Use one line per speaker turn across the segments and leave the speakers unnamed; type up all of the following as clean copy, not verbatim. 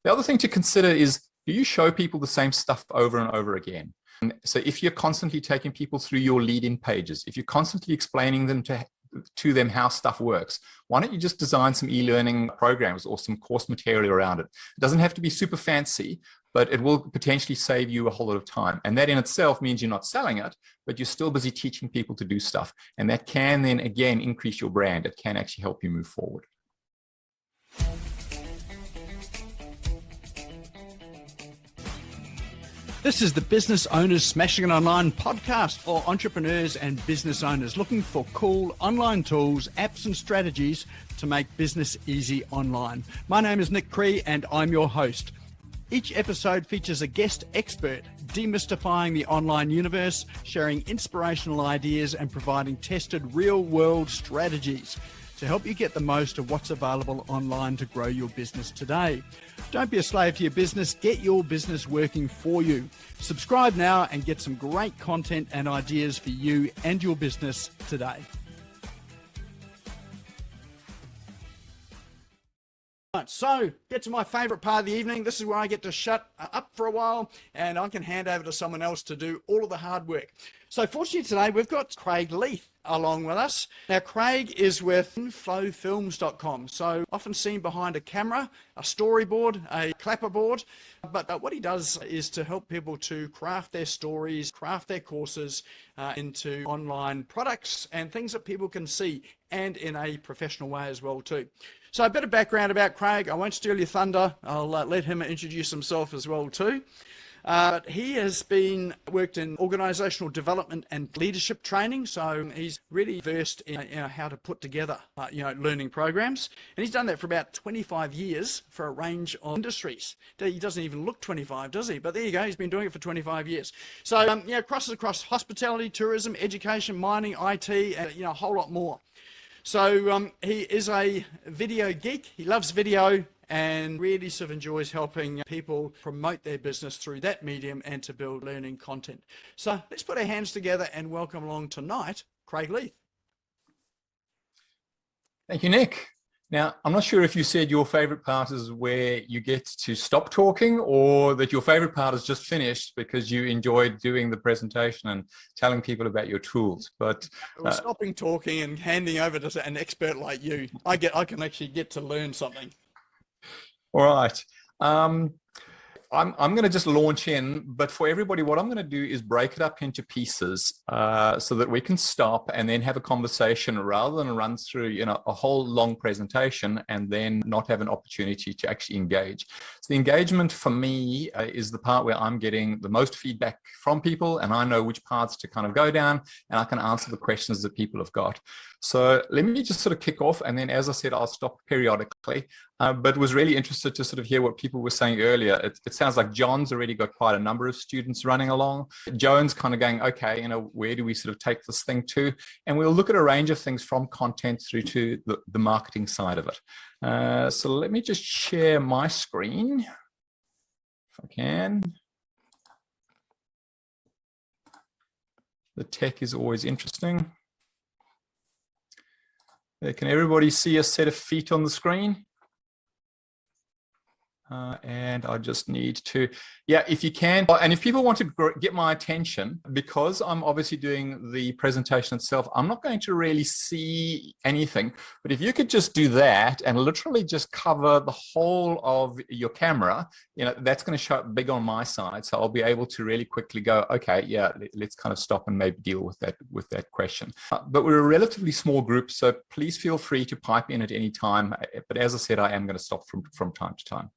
The other thing to consider is, do you show people the same stuff over and over again? And so if you're constantly taking people through your lead-in pages, if you're constantly explaining them to them how stuff works, why don't you just design some e-learning programs or some course material around it? It doesn't have to be super fancy, but it will potentially save you a whole lot of time. And that in itself means you're not selling it, but you're still busy teaching people to do stuff. And that can then, again, increase your brand. It can actually help you move forward.
This is the Business Owners Smashing It Online podcast for entrepreneurs and business owners looking for cool online tools, apps and strategies to make business easy online. My name is Nick Cree and I'm your host. Each episode features a guest expert demystifying the online universe, sharing inspirational ideas and providing tested real-world strategies to help you get the most of what's available online to grow your business today. Don't be a slave to your business, get your business working for you. Subscribe now and get some great content and ideas for you and your business today. Right, so get to my favorite part of the evening. This is where I get to shut up for a while and I can hand over to someone else to do all of the hard work. So fortunately today we've got Craig Leith along with us. Now Craig is with inflowfilms.com, so often seen behind a camera, a storyboard, a clapperboard, but what he does is to help people to craft their stories, craft their courses into online products and things that people can see, and in a professional way as well too. So a bit of background about Craig. I won't steal your thunder. I'll let him introduce himself as well too. But he has worked in organizational development and leadership training, so he's really versed in how to put together learning programs, and he's done that for about 25 years for a range of industries. He doesn't even look 25, does he? But there you go, he's been doing it for 25 years. So crosses across hospitality, tourism, education, mining, IT, and a whole lot more. So he is a video geek. He loves video and really sort of enjoys helping people promote their business through that medium and to build learning content. So let's put our hands together and welcome along tonight, Craig Leith.
Thank you, Nick. Now, I'm not sure if you said your favorite part is where you get to stop talking, or that your favorite part is just finished because you enjoyed doing the presentation and telling people about your tools. But
stopping talking and handing over to an expert like you, I can actually get to learn something.
All right. I'm going to just launch in, but for everybody, what I'm going to do is break it up into pieces so that we can stop and then have a conversation rather than run through, a whole long presentation and then not have an opportunity to actually engage. So the engagement for me is the part where I'm getting the most feedback from people, and I know which paths to kind of go down, and I can answer the questions that people have got. So let me just sort of kick off, and then, as I said, I'll stop periodically, but was really interested to sort of hear what people were saying earlier. It sounds like John's already got quite a number of students running along. Joan's kind of going, okay, where do we sort of take this thing to? And we'll look at a range of things from content through to the marketing side of it. So let me just share my screen, if I can. The tech is always interesting. Can everybody see a set of feet on the screen? And I just need to, if you can, and if people want to get my attention, because I'm obviously doing the presentation itself, I'm not going to really see anything, but if you could just do that and literally just cover the whole of your camera, that's going to show up big on my side. So I'll be able to really quickly go, okay, let's kind of stop and maybe deal with that question. But we're a relatively small group, so please feel free to pipe in at any time. But as I said, I am going to stop from time to time.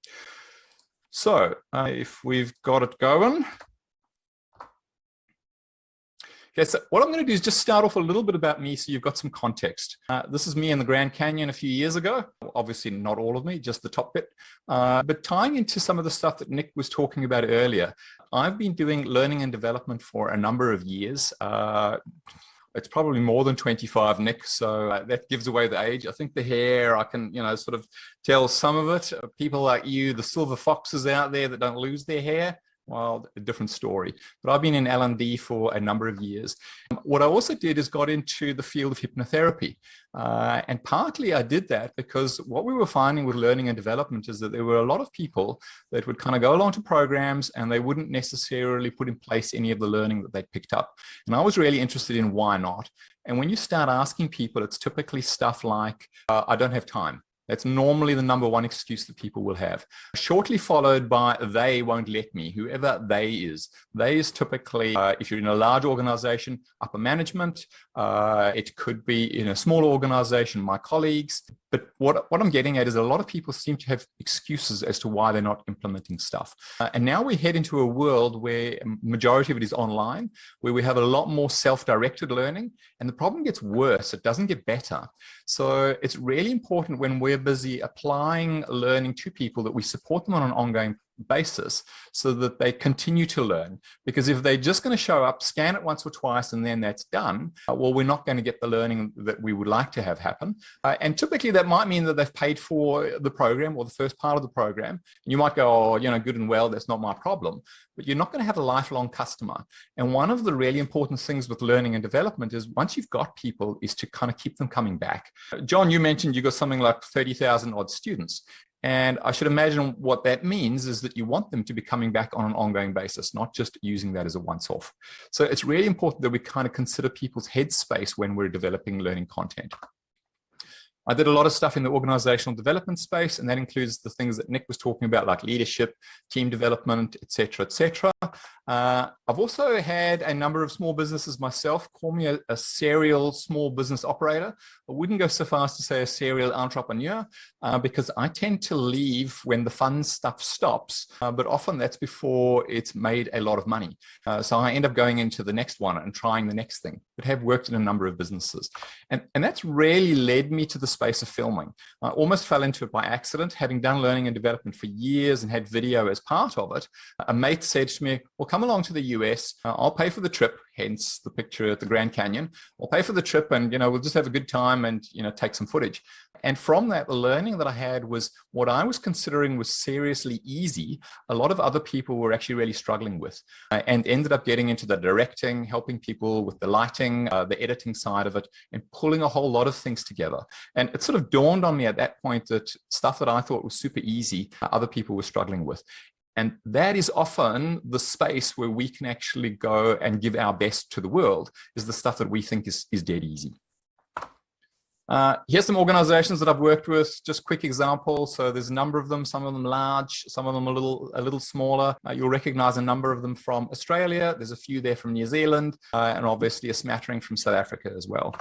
So if we've got it going. Okay, so what I'm going to do is just start off a little bit about me so you've got some context. This is me in the Grand Canyon a few years ago. Obviously not all of me, just the top bit. But tying into some of the stuff that Nick was talking about earlier, I've been doing learning and development for a number of years. It's probably more than 25, Nick, so that gives away the age. I think the hair, I can, sort of tell some of it. People like you, the silver foxes out there that don't lose their hair, Well, a different story. But I've been in L&D for a number of years. What I also did is got into the field of hypnotherapy. And partly I did that because what we were finding with learning and development is that there were a lot of people that would kind of go along to programs and they wouldn't necessarily put in place any of the learning that they picked up. And I was really interested in why not. And when you start asking people, it's typically stuff like, I don't have time. That's normally the number one excuse that people will have. Shortly followed by, they won't let me, whoever they is. They is typically, if you're in a large organization, upper management. It could be in a small organization, my colleagues. But what I'm getting at is a lot of people seem to have excuses as to why they're not implementing stuff. And now we head into a world where majority of it is online, where we have a lot more self-directed learning. And the problem gets worse. It doesn't get better. So it's really important when we're busy applying learning to people that we support them on an ongoing basis so that they continue to learn. Because if they're just going to show up, scan it once or twice, and then that's done, well, we're not going to get the learning that we would like to have happen. And typically that might mean that they've paid for the program or the first part of the program. And you might go, oh, you know, good and well, that's not my problem. But you're not going to have a lifelong customer. And one of the really important things with learning and development is once you've got people is to kind of keep them coming back. John, you mentioned you got something like 30,000 odd students. And I should imagine what that means is that you want them to be coming back on an ongoing basis, not just using that as a once-off. So it's really important that we kind of consider people's headspace when we're developing learning content. I did a lot of stuff in the organizational development space, and that includes the things that Nick was talking about, like leadership, team development, et cetera, et cetera. I've also had a number of small businesses myself call me a serial small business operator. I wouldn't go so far as to say a serial entrepreneur because I tend to leave when the fun stuff stops, but often that's before it's made a lot of money. So I end up going into the next one and trying the next thing, but have worked in a number of businesses. And that's really led me to the space of filming. I almost fell into it by accident, having done learning and development for years and had video as part of it. A mate said to me, well, come along to the US, I'll pay for the trip, hence the picture at the Grand Canyon. I'll pay for the trip and, you know, we'll just have a good time and, you know, take some footage. And from that, the learning that I had was what I was considering was seriously easy. A lot of other people were actually really struggling with and ended up getting into the directing, helping people with the lighting, the editing side of it, and pulling a whole lot of things together. And it sort of dawned on me at that point that stuff that I thought was super easy, other people were struggling with. And that is often the space where we can actually go and give our best to the world, is the stuff that we think is dead easy. Here's some organizations that I've worked with, just quick examples. So there's a number of them, some of them large, some of them a little smaller. You'll recognize a number of them from Australia. There's a few there from New Zealand, and obviously a smattering from South Africa as well.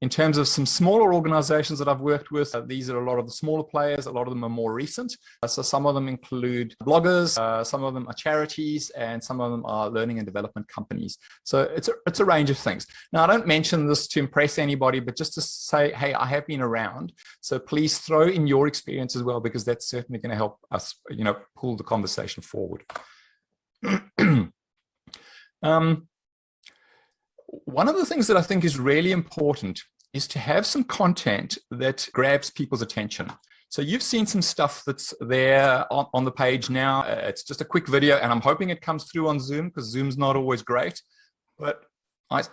In terms of some smaller organizations that I've worked with, these are a lot of the smaller players. A lot of them are more recent. So some of them include bloggers, some of them are charities, and some of them are learning and development companies. So it's a range of things. Now, I don't mention this to impress anybody, but just to say, hey, I have been around. So please throw in your experience as well, because that's certainly going to help us, you know, pull the conversation forward. One of the things that I think is really important is to have some content that grabs people's attention. So you've seen some stuff that's there on the page now. It's just a quick video, and I'm hoping it comes through on Zoom because Zoom's not always great. But I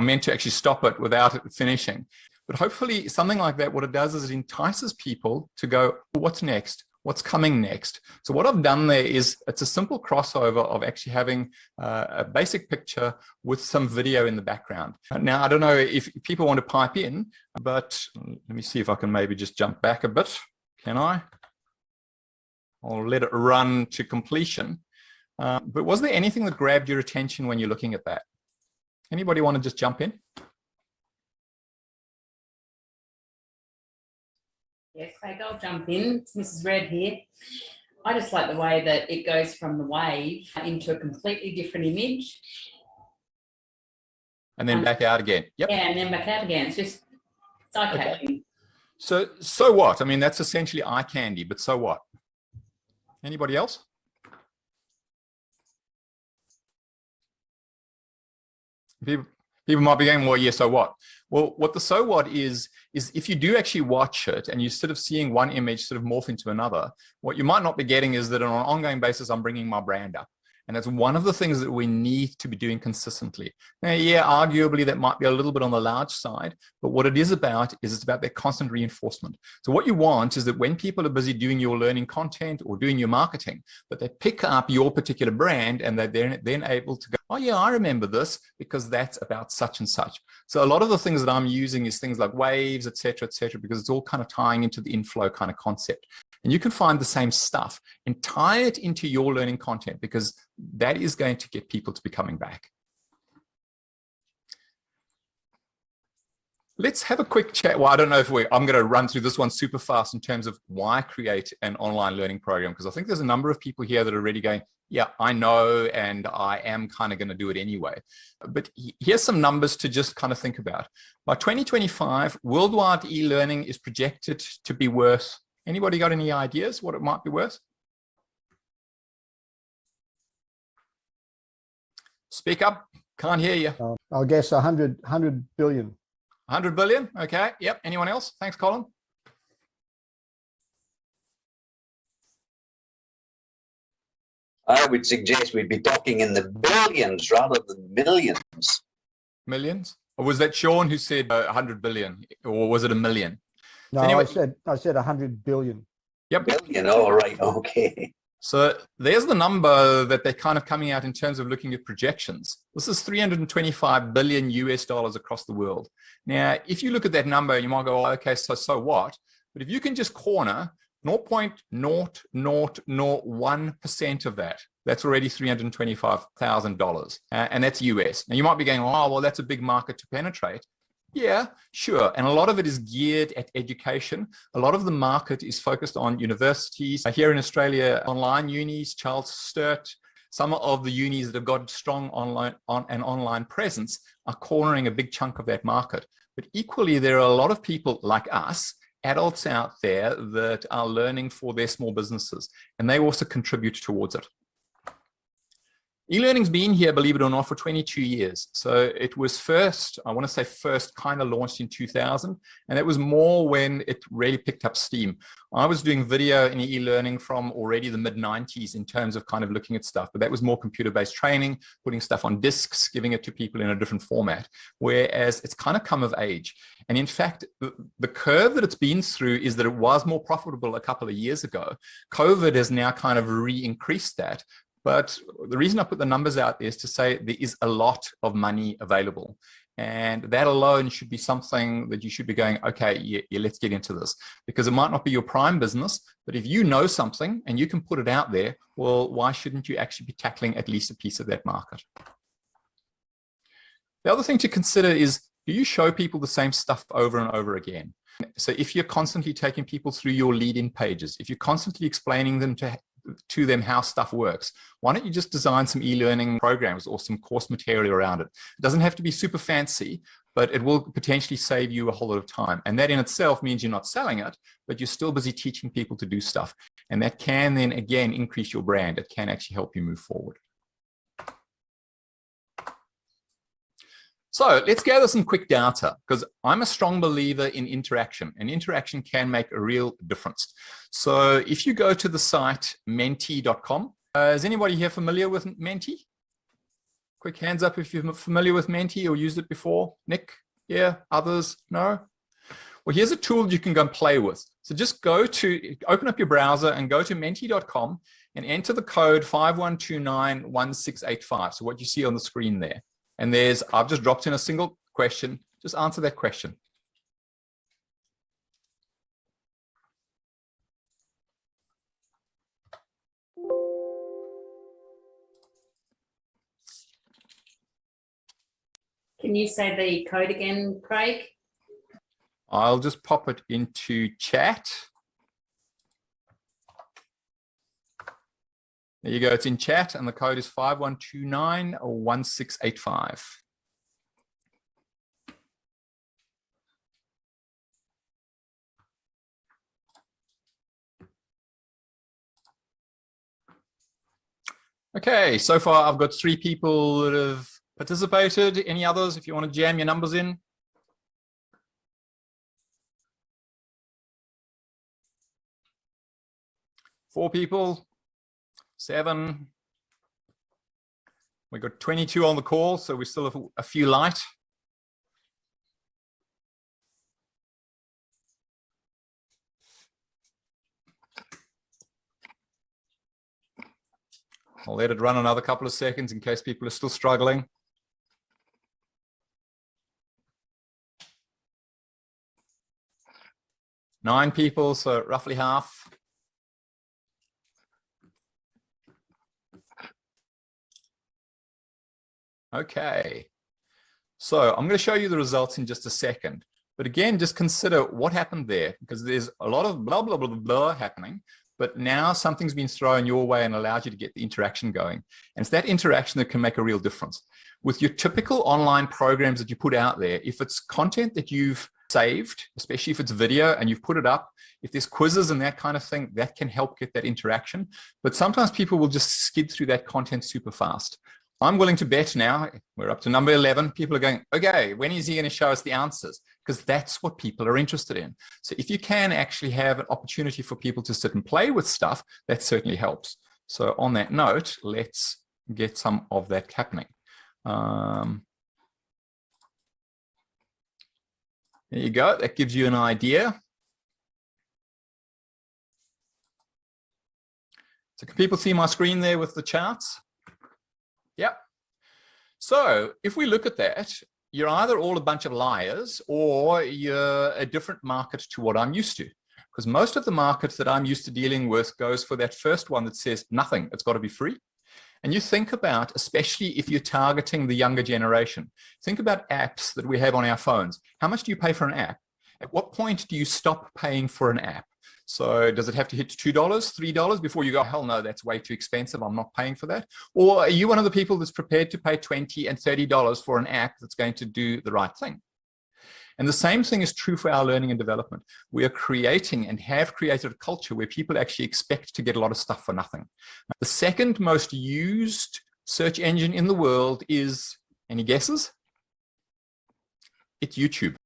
meant to actually stop it without it finishing. But hopefully something like that, what it does is it entices people to go, what's next? What's coming next? So what I've done there is it's a simple crossover of actually having a basic picture with some video in the background. Now, I don't know if people want to pipe in, but let me see if I can maybe just jump back a bit. Can I? I'll let it run to completion. But was there anything that grabbed your attention when you're looking at that? Anybody want to just jump in?
Yes, Craig, I'll jump in. It's Mrs. Red here. I just like the way that it goes from the wave into a completely different image.
And then back out again. Yep.
Yeah, and then back out again. It's just eye-catching.
Okay. So what? I mean, that's essentially eye candy, but so what? Anybody else? People might be going, well, yeah, so what? Well, what the so what is if you do actually watch it and you're sort of seeing one image sort of morph into another, what you might not be getting is that on an ongoing basis, I'm bringing my brand up. And that's one of the things that we need to be doing consistently. Now, yeah, arguably that might be a little bit on the large side, but what it is about is it's about that constant reinforcement. So what you want is that when people are busy doing your learning content or doing your marketing, that they pick up your particular brand and they're then able to go, oh yeah, I remember this because that's about such and such. So a lot of the things that I'm using is things like waves, et cetera, because it's all kind of tying into the inflow kind of concept. And you can find the same stuff and tie it into your learning content, because that is going to get people to be coming back. Let's have a quick chat. Well, I don't know if I'm going to run through this one super fast in terms of why create an online learning program, because I think there's a number of people here that are already going, yeah, I know, and I am kind of going to do it anyway. But here's some numbers to just kind of think about. By 2025, worldwide e-learning is projected to be worth, anybody got any ideas what it might be worth? Speak up, can't hear you.
I'll guess 100 billion.
100 billion, okay, yep. Anyone else? Thanks, Colin.
I would suggest we'd be talking in the billions rather than millions.
Millions? Or was that Sean who said 100 billion, or was it a million?
No,
anyway,
I said 100 billion.
Yep.
Billion, all right, okay.
So there's the number that they're kind of coming out in terms of looking at projections. This is 325 billion US dollars across the world. Now, if you look at that number, you might go, oh, okay, so what? But if you can just corner 0.0001% of that, that's already $325,000, and that's US. Now you might be going, oh, well, that's a big market to penetrate. Yeah, sure. And a lot of it is geared at education. A lot of the market is focused on universities. Here in Australia, online unis, Charles Sturt, some of the unis that have got strong online presence are cornering a big chunk of that market. But equally, there are a lot of people like us, adults out there, that are learning for their small businesses, and they also contribute towards it. E-learning's been here, believe it or not, for 22 years. So it was first, I want to say first kind of launched in 2000. And it was more when it really picked up steam. I was doing video in e-learning from already the mid-90s in terms of kind of looking at stuff, but that was more computer-based training, putting stuff on discs, giving it to people in a different format, whereas it's kind of come of age. And in fact, the curve that it's been through is that it was more profitable a couple of years ago. COVID has now kind of re-increased that. But the reason I put the numbers out there is to say there is a lot of money available. And that alone should be something that you should be going, okay, yeah, let's get into this. Because it might not be your prime business, but if you know something and you can put it out there, well, why shouldn't you actually be tackling at least a piece of that market? The other thing to consider is, do you show people the same stuff over and over again? So if you're constantly taking people through your lead-in pages, if you're constantly explaining them to them how stuff works, why don't you just design some e-learning programs or some course material around it? It doesn't have to be super fancy, but it will potentially save you a whole lot of time. And that in itself means you're not selling it, but you're still busy teaching people to do stuff. And that can then, again, increase your brand. It can actually help you move forward. So let's gather some quick data, because I'm a strong believer in interaction, and interaction can make a real difference. So if you go to the site menti.com, is anybody here familiar with Menti? Quick hands up if you're familiar with Menti or used it before. Nick? Yeah? Others? No? Well, here's a tool you can go and play with. So just open up your browser and go to menti.com and enter the code 51291685. So what you see on the screen there. And I've just dropped in a single question. Just answer that question.
Can you say the code again, Craig?
I'll just pop it into chat. There you go, it's in chat, and the code is 51291685. Okay, so far I've got 3 people that have participated. Any others, if you want to jam your numbers in? Four people. 7. We've got 22 on the call, so we still have a few light. I'll let it run another couple of seconds in case people are still struggling. Nine people, so roughly half. Okay, so I'm going to show you the results in just a second. But again, just consider what happened there, because there's a lot of blah, blah, blah, blah happening. But now something's been thrown your way and allowed you to get the interaction going. And it's that interaction that can make a real difference. With your typical online programs that you put out there, if it's content that you've saved, especially if it's video and you've put it up, if there's quizzes and that kind of thing, that can help get that interaction. But sometimes people will just skid through that content super fast. I'm willing to bet now, we're up to number 11, people are going, okay, when is he going to show us the answers? Because that's what people are interested in. So if you can actually have an opportunity for people to sit and play with stuff, that certainly helps. So on that note, let's get some of that happening. There you go, that gives you an idea. So can people see my screen there with the charts? Yep. So if we look at that, you're either all a bunch of liars or you're a different market to what I'm used to. Because most of the markets that I'm used to dealing with goes for that first one that says nothing, it's got to be free. And you think about, especially if you're targeting the younger generation, think about apps that we have on our phones. How much do you pay for an app? At what point do you stop paying for an app? So does it have to hit $2, $3 before you go, hell no, that's way too expensive, I'm not paying for that? Or are you one of the people that's prepared to pay $20 and $30 for an app that's going to do the right thing? And the same thing is true for our learning and development. We are creating and have created a culture where people actually expect to get a lot of stuff for nothing. The second most used search engine in the world is, any guesses? It's YouTube.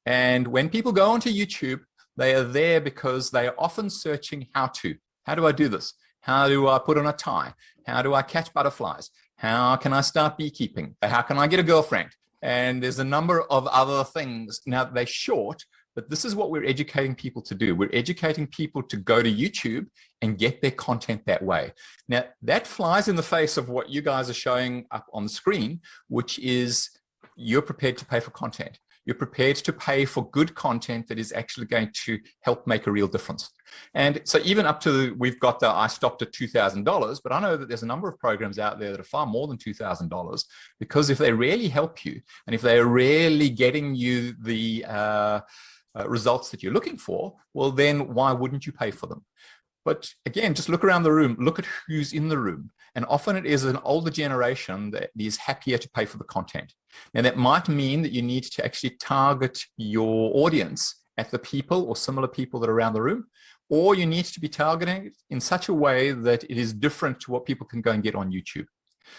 And when people go onto YouTube, they are there because they are often searching how to. How do I do this? How do I put on a tie? How do I catch butterflies? How can I start beekeeping? How can I get a girlfriend? And there's a number of other things. Now, they're short, but this is what we're educating people to do. We're educating people to go to YouTube and get their content that way. Now, that flies in the face of what you guys are showing up on the screen, which is you're prepared to pay for content. You're prepared to pay for good content that is actually going to help make a real difference. And so even up to, we've got the, I stopped at $2,000, but I know that there's a number of programs out there that are far more than $2,000, because if they really help you, and if they're really getting you the results that you're looking for, well, then why wouldn't you pay for them? But again, just look around the room, look at who's in the room. And often it is an older generation that is happier to pay for the content. Now, that might mean that you need to actually target your audience at the people or similar people that are around the room, or you need to be targeting it in such a way that it is different to what people can go and get on YouTube.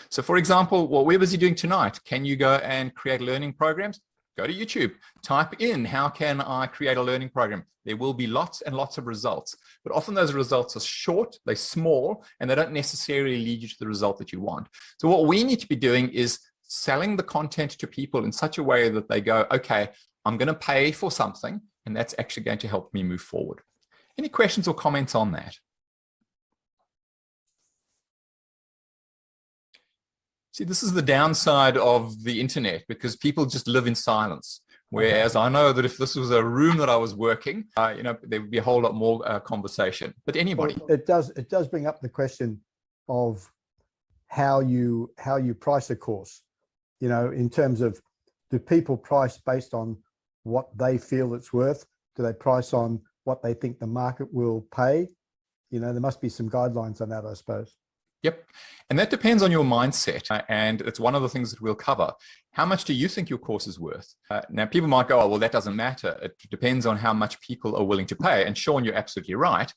So for example, what we're busy doing tonight, can you go and create learning programs? Go to YouTube, type in, how can I create a learning program? There will be lots and lots of results, but often those results are short, they're small, and they don't necessarily lead you to the result that you want. So what we need to be doing is selling the content to people in such a way that they go, okay, I'm going to pay for something, and that's actually going to help me move forward. Any questions or comments on that? See, this is the downside of the internet, because people just live in silence. Whereas I know that if this was a room that I was working, there would be a whole lot more conversation. But anybody,
Well, it does bring up the question of how you price a course. In terms of, do people price based on what they feel it's worth? Do they price on what they think the market will pay? There must be some guidelines on that, I suppose.
Yep. And that depends on your mindset. And it's one of the things that we'll cover. How much do you think your course is worth? Now, people might go, oh, well, that doesn't matter. It depends on how much people are willing to pay. And Sean, you're absolutely right.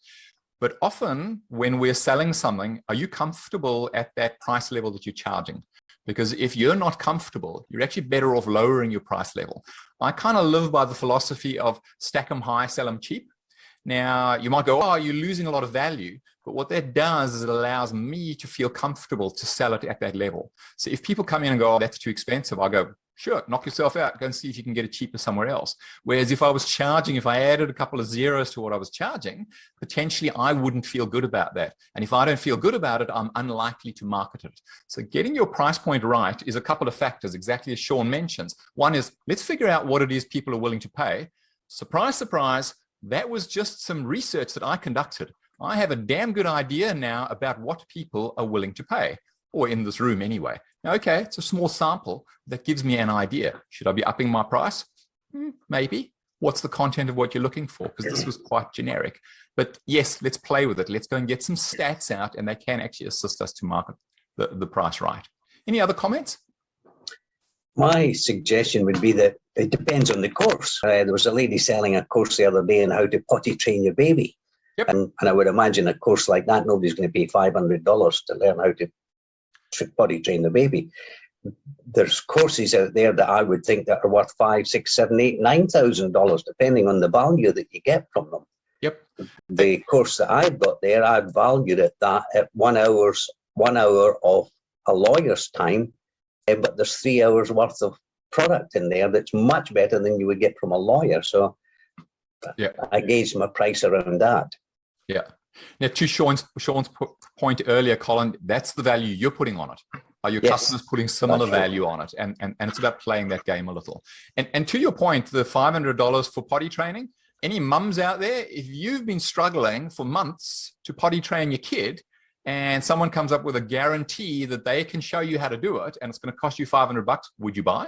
But often when we're selling something, are you comfortable at that price level that you're charging? Because if you're not comfortable, you're actually better off lowering your price level. I kind of live by the philosophy of stack them high, sell them cheap. Now, you might go, oh, you're losing a lot of value. But what that does is it allows me to feel comfortable to sell it at that level. So if people come in and go, oh, that's too expensive, I go, sure, knock yourself out. Go and see if you can get it cheaper somewhere else. Whereas if I was charging, if I added a couple of zeros to what I was charging, potentially I wouldn't feel good about that. And if I don't feel good about it, I'm unlikely to market it. So getting your price point right is a couple of factors, exactly as Sean mentions. One is, let's figure out what it is people are willing to pay. Surprise, surprise, that was just some research that I conducted. I have a damn good idea now about what people are willing to pay, or in this room anyway. Now, okay, it's a small sample that gives me an idea. Should I be upping my price? Maybe. What's the content of what you're looking for? Because this was quite generic. But yes, let's play with it. Let's go and get some stats out, and they can actually assist us to market the price right. Any other comments?
My suggestion would be that it depends on the course. There was a lady selling a course the other day on how to potty train your baby.
Yep.
And I would imagine a course like that, nobody's going to pay $500 to learn how to potty train the baby. There's courses out there that I would think that are worth $5,000, $6,000, $7,000, $8,000, depending on the value that you get from them.
Yep.
The course that I've got there, I've valued it that at 1 hour of a lawyer's time, but there's 3 hours worth of product in there that's much better than you would get from a lawyer. So yeah, I gauged my price around that.
Yeah. Now, to Sean's point earlier, Colin, that's the value you're putting on it. Are your customers putting similar value on it? And it's about playing that game a little. And to your point, the $500 for potty training, any mums out there, if you've been struggling for months to potty train your kid, and someone comes up with a guarantee that they can show you how to do it, and it's going to cost you $500, would you buy?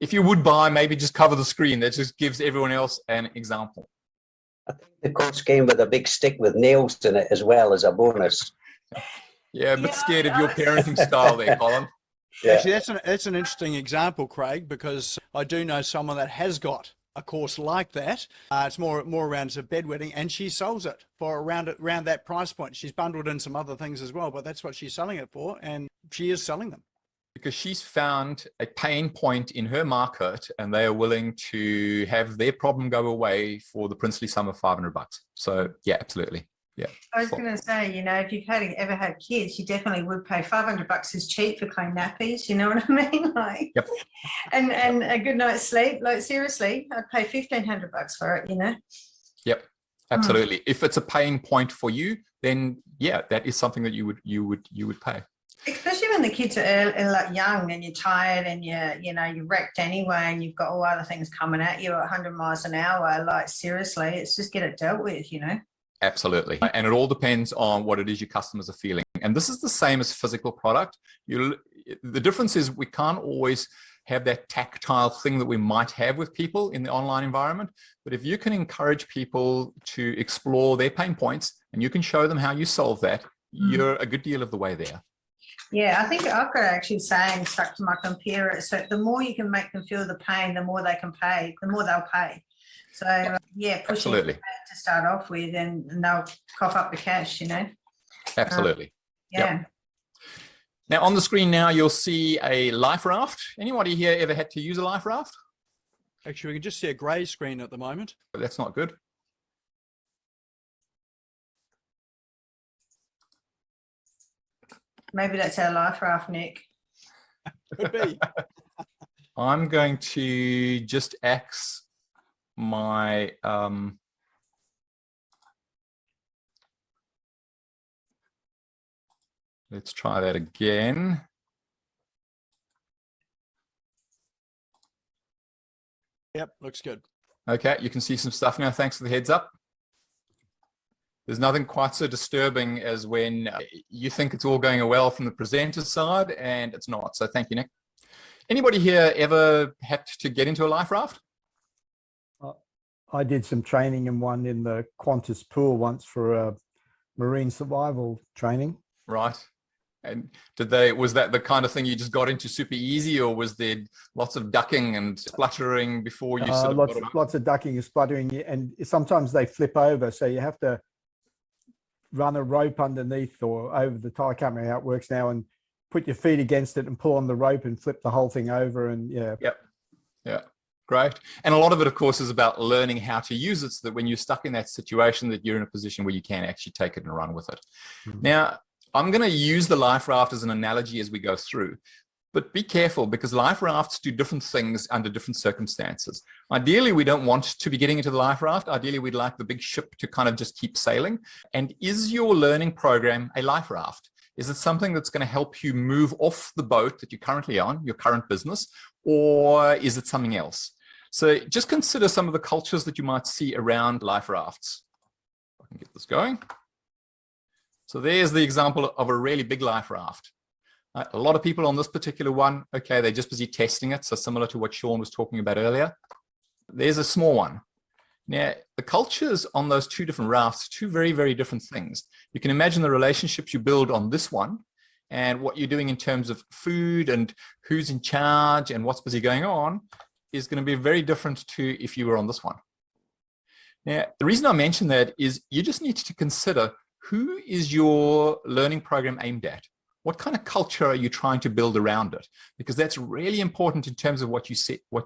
If you would buy, maybe just cover the screen. That just gives everyone else an example.
I think the course came with a big stick with nails in it as well as a bonus.
Yeah, a bit scared of your parenting style there, Colin.
Yeah. Actually, that's an interesting example, Craig, because I do know someone that has got a course like that. It's more around to bedwetting, and she sells it for around that price point. She's bundled in some other things as well, but that's what she's selling it for, and she is selling them.
Because she's found a pain point in her market, and they are willing to have their problem go away for the princely sum of $500. So yeah, absolutely. Yeah.
I was going to say, if you've ever had kids, you definitely would pay $500 is cheap for clean nappies. You know what I mean? Like,
yep.
And a good night's sleep. Like seriously, I'd pay $1,500 for it. Yep.
Absolutely. If it's a pain point for you, then yeah, that is something that you would pay.
Especially when the kids are like young and you're tired and you're wrecked anyway, and you've got all other things coming at you at 100 miles an hour. Like seriously, it's just get it dealt with.
Absolutely. And it all depends on what it is your customers are feeling. And this is the same as physical product. The difference is we can't always have that tactile thing that we might have with people in the online environment. But if you can encourage people to explore their pain points and you can show them how you solve that, you're a good deal of the way there.
Yeah, I think I've got actually saying stuck to my computer. So the more you can make them feel the pain, the more they can pay, the more they'll pay. So yeah, pushing to start off with, and they'll cough up the cash,
Absolutely.
Yeah.
Yep. Now on the screen now, you'll see a life raft. Anybody here ever had to use a life raft?
Actually, we can just see a grey screen at the moment.
But that's not good.
Maybe that's our life raft, Nick.
Could be.
I'm going to just axe my let's try that again.
Yep, looks good.
Okay, you can see some stuff now. Thanks for the heads up. There's nothing quite so disturbing as when you think it's all going well from the presenter's side and it's not. So thank you, Nick. Anybody here ever had to get into a life raft?
I did some training in one in the Qantas pool once for a marine survival training.
Right. And was that the kind of thing you just got into super easy, or was there lots of ducking and spluttering before you sort of
lots of ducking and spluttering, and sometimes they flip over, so you have to run a rope underneath or over the tie. I can't remember how it works now, and put your feet against it and pull on the rope and flip the whole thing over. And yeah.
Yep. Yeah. Great. And a lot of it, of course, is about learning how to use it so that when you're stuck in that situation, that you're in a position where you can actually take it and run with it. Now, I'm going to use the life raft as an analogy as we go through, but be careful because life rafts do different things under different circumstances. Ideally, we don't want to be getting into the life raft. Ideally, we'd like the big ship to kind of just keep sailing. And is your learning program a life raft? Is it something that's going to help you move off the boat that you're currently on, your current business, or is it something else? So just consider some of the cultures that you might see around life rafts. I can get this going. So there's the example of a really big life raft. A lot of people on this particular one, okay, they're just busy testing it. So similar to what Sean was talking about earlier. There's a small one. Now, the cultures on those two different rafts, two very, very different things. You can imagine the relationships you build on this one and what you're doing in terms of food and who's in charge and what's busy going on is going to be very different to if you were on this one. Now, the reason I mention that is you just need to consider who is your learning program aimed at? What kind of culture are you trying to build around it? Because that's really important in terms of what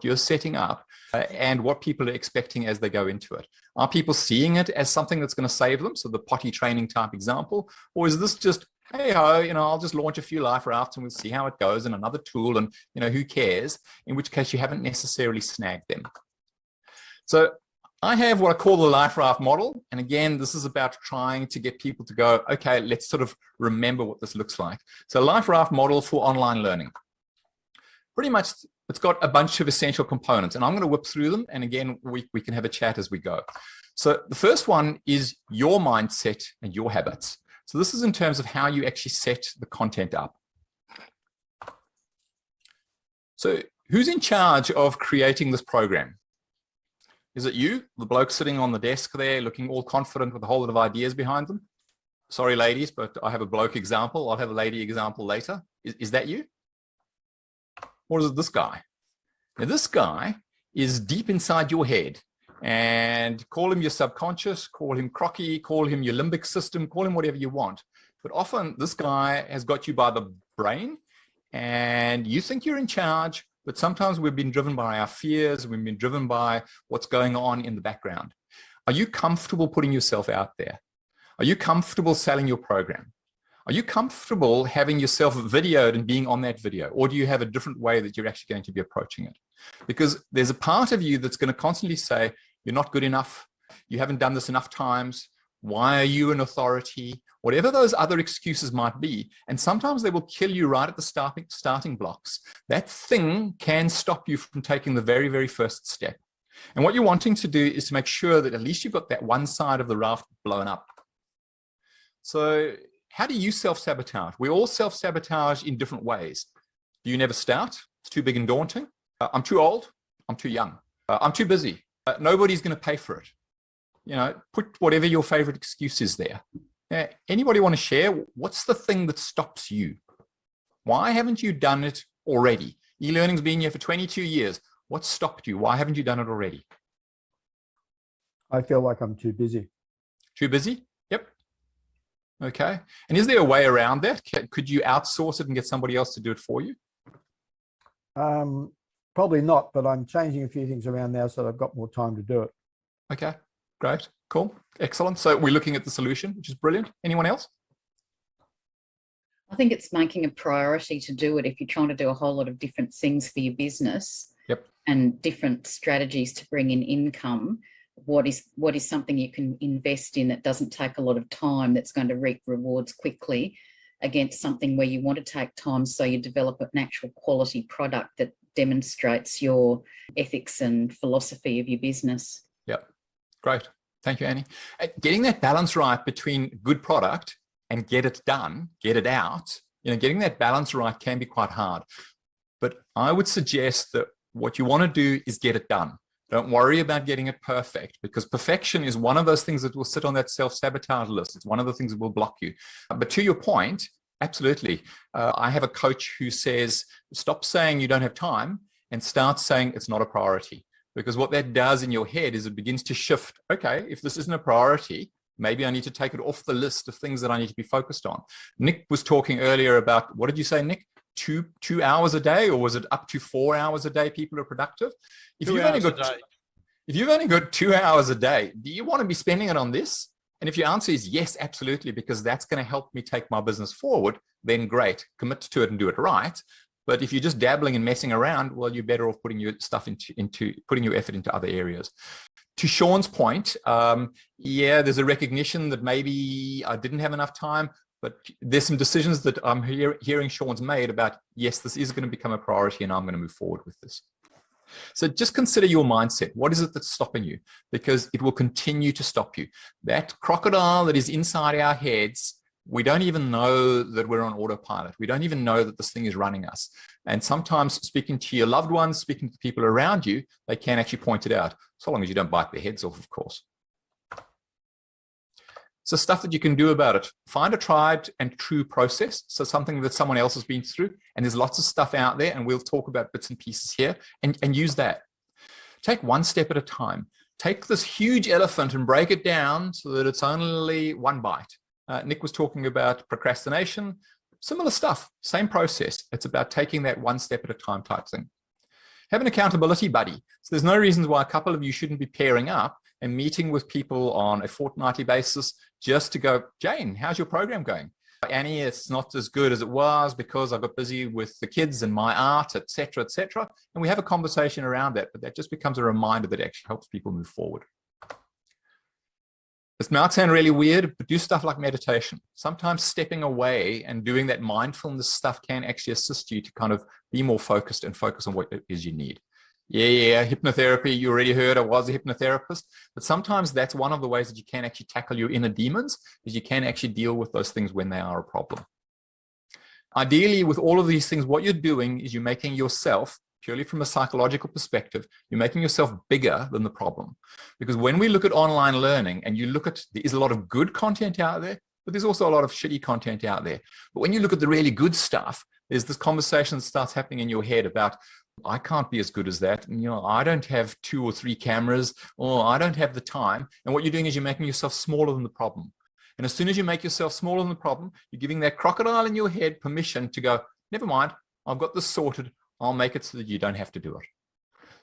you're setting up and what people are expecting as they go into it. Are people seeing it as something that's going to save them? So the potty training type example, or is this just, hey ho, I'll just launch a few life rafts and we'll see how it goes and another tool and who cares? In which case you haven't necessarily snagged them. So I have what I call the life raft model. And again, this is about trying to get people to go, okay, let's sort of remember what this looks like. So life raft model for online learning. Pretty much, it's got a bunch of essential components and I'm going to whip through them. And again, we can have a chat as we go. So the first one is your mindset and your habits. So this is in terms of how you actually set the content up. So who's in charge of creating this program? Is it you, the bloke sitting on the desk there, looking all confident with a whole lot of ideas behind them? Sorry, ladies, but I have a bloke example. I'll have a lady example later. Is that you? Or is it this guy? Now, this guy is deep inside your head. And call him your subconscious, call him crocky, call him your limbic system, call him whatever you want. But often this guy has got you by the brain and you think you're in charge. But sometimes we've been driven by our fears. We've been driven by what's going on in the background. Are you comfortable putting yourself out there? Are you comfortable selling your program? Are you comfortable having yourself videoed and being on that video? Or do you have a different way that you're actually going to be approaching it? Because there's a part of you that's going to constantly say, you're not good enough. You haven't done this enough times. Why are you an authority? Whatever those other excuses might be. And sometimes they will kill you right at the starting blocks. That thing can stop you from taking the very, very first step. And what you're wanting to do is to make sure that at least you've got that one side of the raft blown up. So how do you self-sabotage? We all self-sabotage in different ways. Do you never start? It's too big and daunting. I'm too old. I'm too young. I'm too busy. Nobody's going to pay for it. Put whatever your favorite excuse is there. Anybody want to share? What's the thing that stops you? Why haven't you done it already? E-learning's been here for 22 years. What stopped you? Why haven't you done it already?
I feel like I'm too busy.
Too busy? Yep. Okay. And is there a way around that? Could you outsource it and get somebody else to do it for you?
Probably not, but I'm changing a few things around now so that I've got more time to do it.
Okay. Great. Cool. Excellent. So we're looking at the solution, which is brilliant. Anyone else?
I think it's making a priority to do it if you're trying to do a whole lot of different things for your business.
Yep.
And different strategies to bring in income. What is something you can invest in that doesn't take a lot of time, that's going to reap rewards quickly, against something where you want to take time so you develop an actual quality product that demonstrates your ethics and philosophy of your business.
Yep. Great. Thank you, Annie. Getting that balance right between good product and get it done, get it out, getting that balance right can be quite hard. But I would suggest that what you want to do is get it done. Don't worry about getting it perfect, because perfection is one of those things that will sit on that self-sabotage list. It's one of the things that will block you. But to your point, absolutely. I have a coach who says, stop saying you don't have time and start saying it's not a priority. Because what that does in your head is it begins to shift. Okay, if this isn't a priority, maybe I need to take it off the list of things that I need to be focused on. Nick was talking earlier about, what did you say, Nick? two hours a day, or was it up to 4 hours a day people are productive? If you've only got 2 hours a day, do you want to be spending it on this? And if your answer is yes, absolutely, because that's going to help me take my business forward, then great, commit to it and do it right. But if you're just dabbling and messing around, well, you're better off putting your stuff into putting your effort into other areas. To Sean's point, yeah, there's a recognition that maybe I didn't have enough time, but there's some decisions that I'm hearing Sean's made about, yes, this is going to become a priority and I'm going to move forward with this. So just consider your mindset. What is it that's stopping you? Because it will continue to stop you. That crocodile that is inside our heads, we don't even know that we're on autopilot. We don't even know that this thing is running us. And sometimes speaking to your loved ones, speaking to people around you, they can actually point it out, so long as you don't bite their heads off, of course. So stuff that you can do about it. Find a tried and true process. So something that someone else has been through, and there's lots of stuff out there, and we'll talk about bits and pieces here, and use that. Take one step at a time. Take this huge elephant and break it down so that it's only one bite. Nick was talking about procrastination, similar stuff, same process. It's about taking that one step at a time type thing. Have an accountability buddy. So there's no reasons why a couple of you shouldn't be pairing up and meeting with people on a fortnightly basis just to go, Jane, how's your program going? Annie, it's not as good as it was because I got busy with the kids and my art, et cetera, et cetera. And we have a conversation around that, but that just becomes a reminder that actually helps people move forward. This might sound really weird, but do stuff like meditation. Sometimes stepping away and doing that mindfulness stuff can actually assist you to kind of be more focused and focus on what it is you need. Yeah, hypnotherapy, you already heard I was a hypnotherapist, but sometimes that's one of the ways that you can actually tackle your inner demons, is you can actually deal with those things when they are a problem. Ideally, with all of these things, what you're doing is you're making yourself, purely from a psychological perspective, you're making yourself bigger than the problem. Because when we look at online learning and you look at, there is a lot of good content out there, but there's also a lot of shitty content out there. But when you look at the really good stuff, there's this conversation that starts happening in your head about, I can't be as good as that. And, I don't have 2 or 3 cameras, or I don't have the time. And what you're doing is you're making yourself smaller than the problem. And as soon as you make yourself smaller than the problem, you're giving that crocodile in your head permission to go, never mind, I've got this sorted. I'll make it so that you don't have to do it.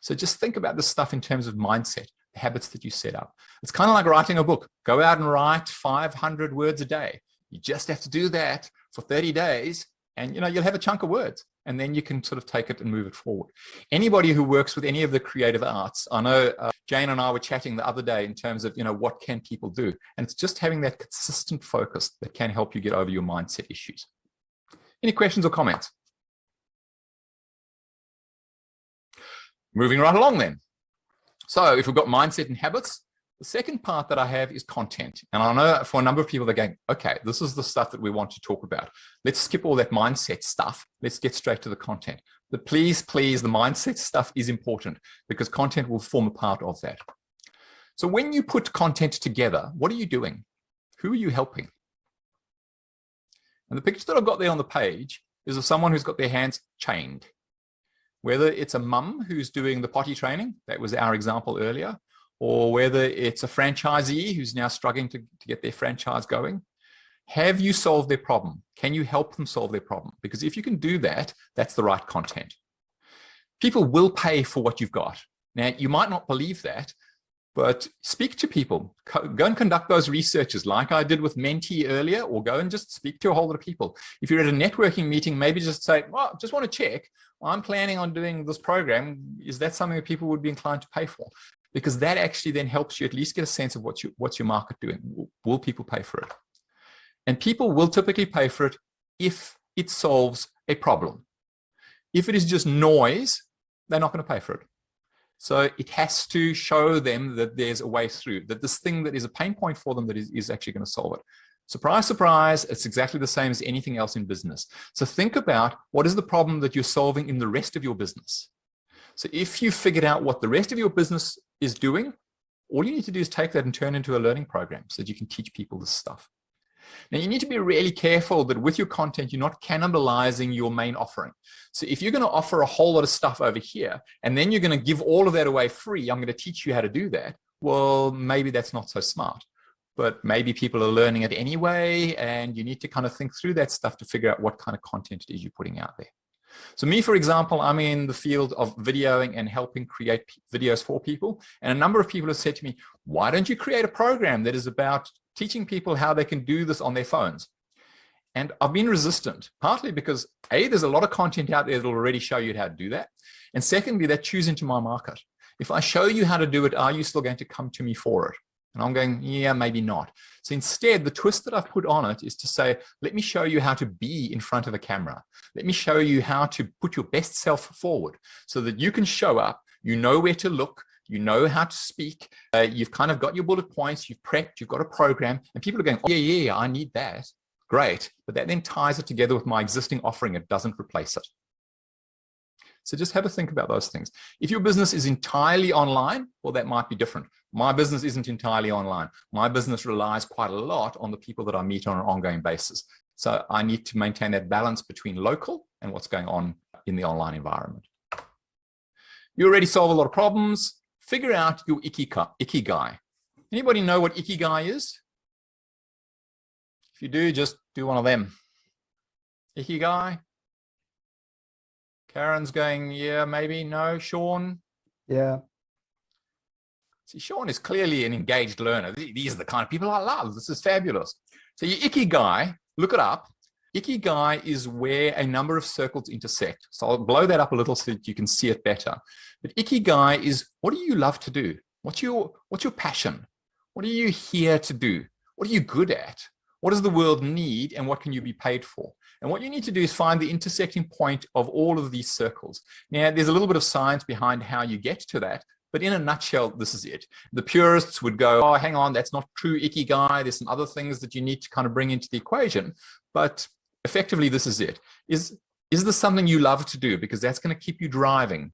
So just think about this stuff in terms of mindset, the habits that you set up. It's kind of like writing a book. Go out and write 500 words a day. You just have to do that for 30 days and you'll have a chunk of words, and then you can sort of take it and move it forward. Anybody who works with any of the creative arts, I know Jane and I were chatting the other day in terms of, what can people do? And it's just having that consistent focus that can help you get over your mindset issues. Any questions or comments? Moving right along then. So if we've got mindset and habits, the second part that I have is content. And I know for a number of people, they're going, okay, this is the stuff that we want to talk about. Let's skip all that mindset stuff. Let's get straight to the content. But please, the mindset stuff is important because content will form a part of that. So when you put content together, what are you doing? Who are you helping? And the picture that I've got there on the page is of someone who's got their hands chained. Whether it's a mum who's doing the potty training, that was our example earlier, or whether it's a franchisee who's now struggling to get their franchise going. Have you solved their problem? Can you help them solve their problem? Because if you can do that, that's the right content. People will pay for what you've got. Now, you might not believe that, but speak to people. Go and conduct those researches like I did with Mentee earlier, or go and just speak to a whole lot of people. If you're at a networking meeting, maybe just say, well, just want to check. I'm planning on doing this program. Is that something that people would be inclined to pay for? Because that actually then helps you at least get a sense of what's your market doing. Will people pay for it? And people will typically pay for it if it solves a problem. If it is just noise, they're not going to pay for it. So it has to show them that there's a way through, that this thing that is a pain point for them that is actually going to solve it. Surprise, surprise, it's exactly the same as anything else in business. So think about what is the problem that you're solving in the rest of your business. So if you figured out what the rest of your business is doing, all you need to do is take that and turn into a learning program so that you can teach people this stuff. Now, you need to be really careful that with your content, you're not cannibalizing your main offering. So if you're going to offer a whole lot of stuff over here, and then you're going to give all of that away free, I'm going to teach you how to do that. Well, maybe that's not so smart, but maybe people are learning it anyway, and you need to kind of think through that stuff to figure out what kind of content it is you're putting out there. So me, for example, I'm in the field of videoing and helping create videos for people. And a number of people have said to me, why don't you create a program that is about teaching people how they can do this on their phones? And I've been resistant, partly because A, there's a lot of content out there that will already show you how to do that. And secondly, that chews into my market. If I show you how to do it, are you still going to come to me for it? And I'm going, yeah, maybe not. So instead, the twist that I've put on it is to say, let me show you how to be in front of a camera. Let me show you how to put your best self forward so that you can show up, you know where to look, you know how to speak, you've kind of got your bullet points, you've prepped, you've got a program, and people are going, oh, yeah, I need that. Great. But that then ties it together with my existing offering. It doesn't replace it. So just have a think about those things. If your business is entirely online, well, that might be different. My business isn't entirely online. My business relies quite a lot on the people that I meet on an ongoing basis. So I need to maintain that balance between local and what's going on in the online environment. You already solve a lot of problems. Figure out your ikigai. Anybody know what ikigai is? If you do, just do one of them. Ikigai? Karen's going, yeah, maybe, no. Sean?
Yeah.
See, Sean is clearly an engaged learner. These are the kind of people I love. This is fabulous. So your ikigai, look it up. Ikigai is where a number of circles intersect. So I'll blow that up a little so that you can see it better. But ikigai is, what do you love to do? What's your passion? What are you here to do? What are you good at? What does the world need and what can you be paid for? And what you need to do is find the intersecting point of all of these circles. Now, there's a little bit of science behind how you get to that, but in a nutshell, this is it. The purists would go, oh, hang on, that's not true ikigai. There's some other things that you need to kind of bring into the equation. But effectively, this is it. Is this something you love to do? Because that's going to keep you driving.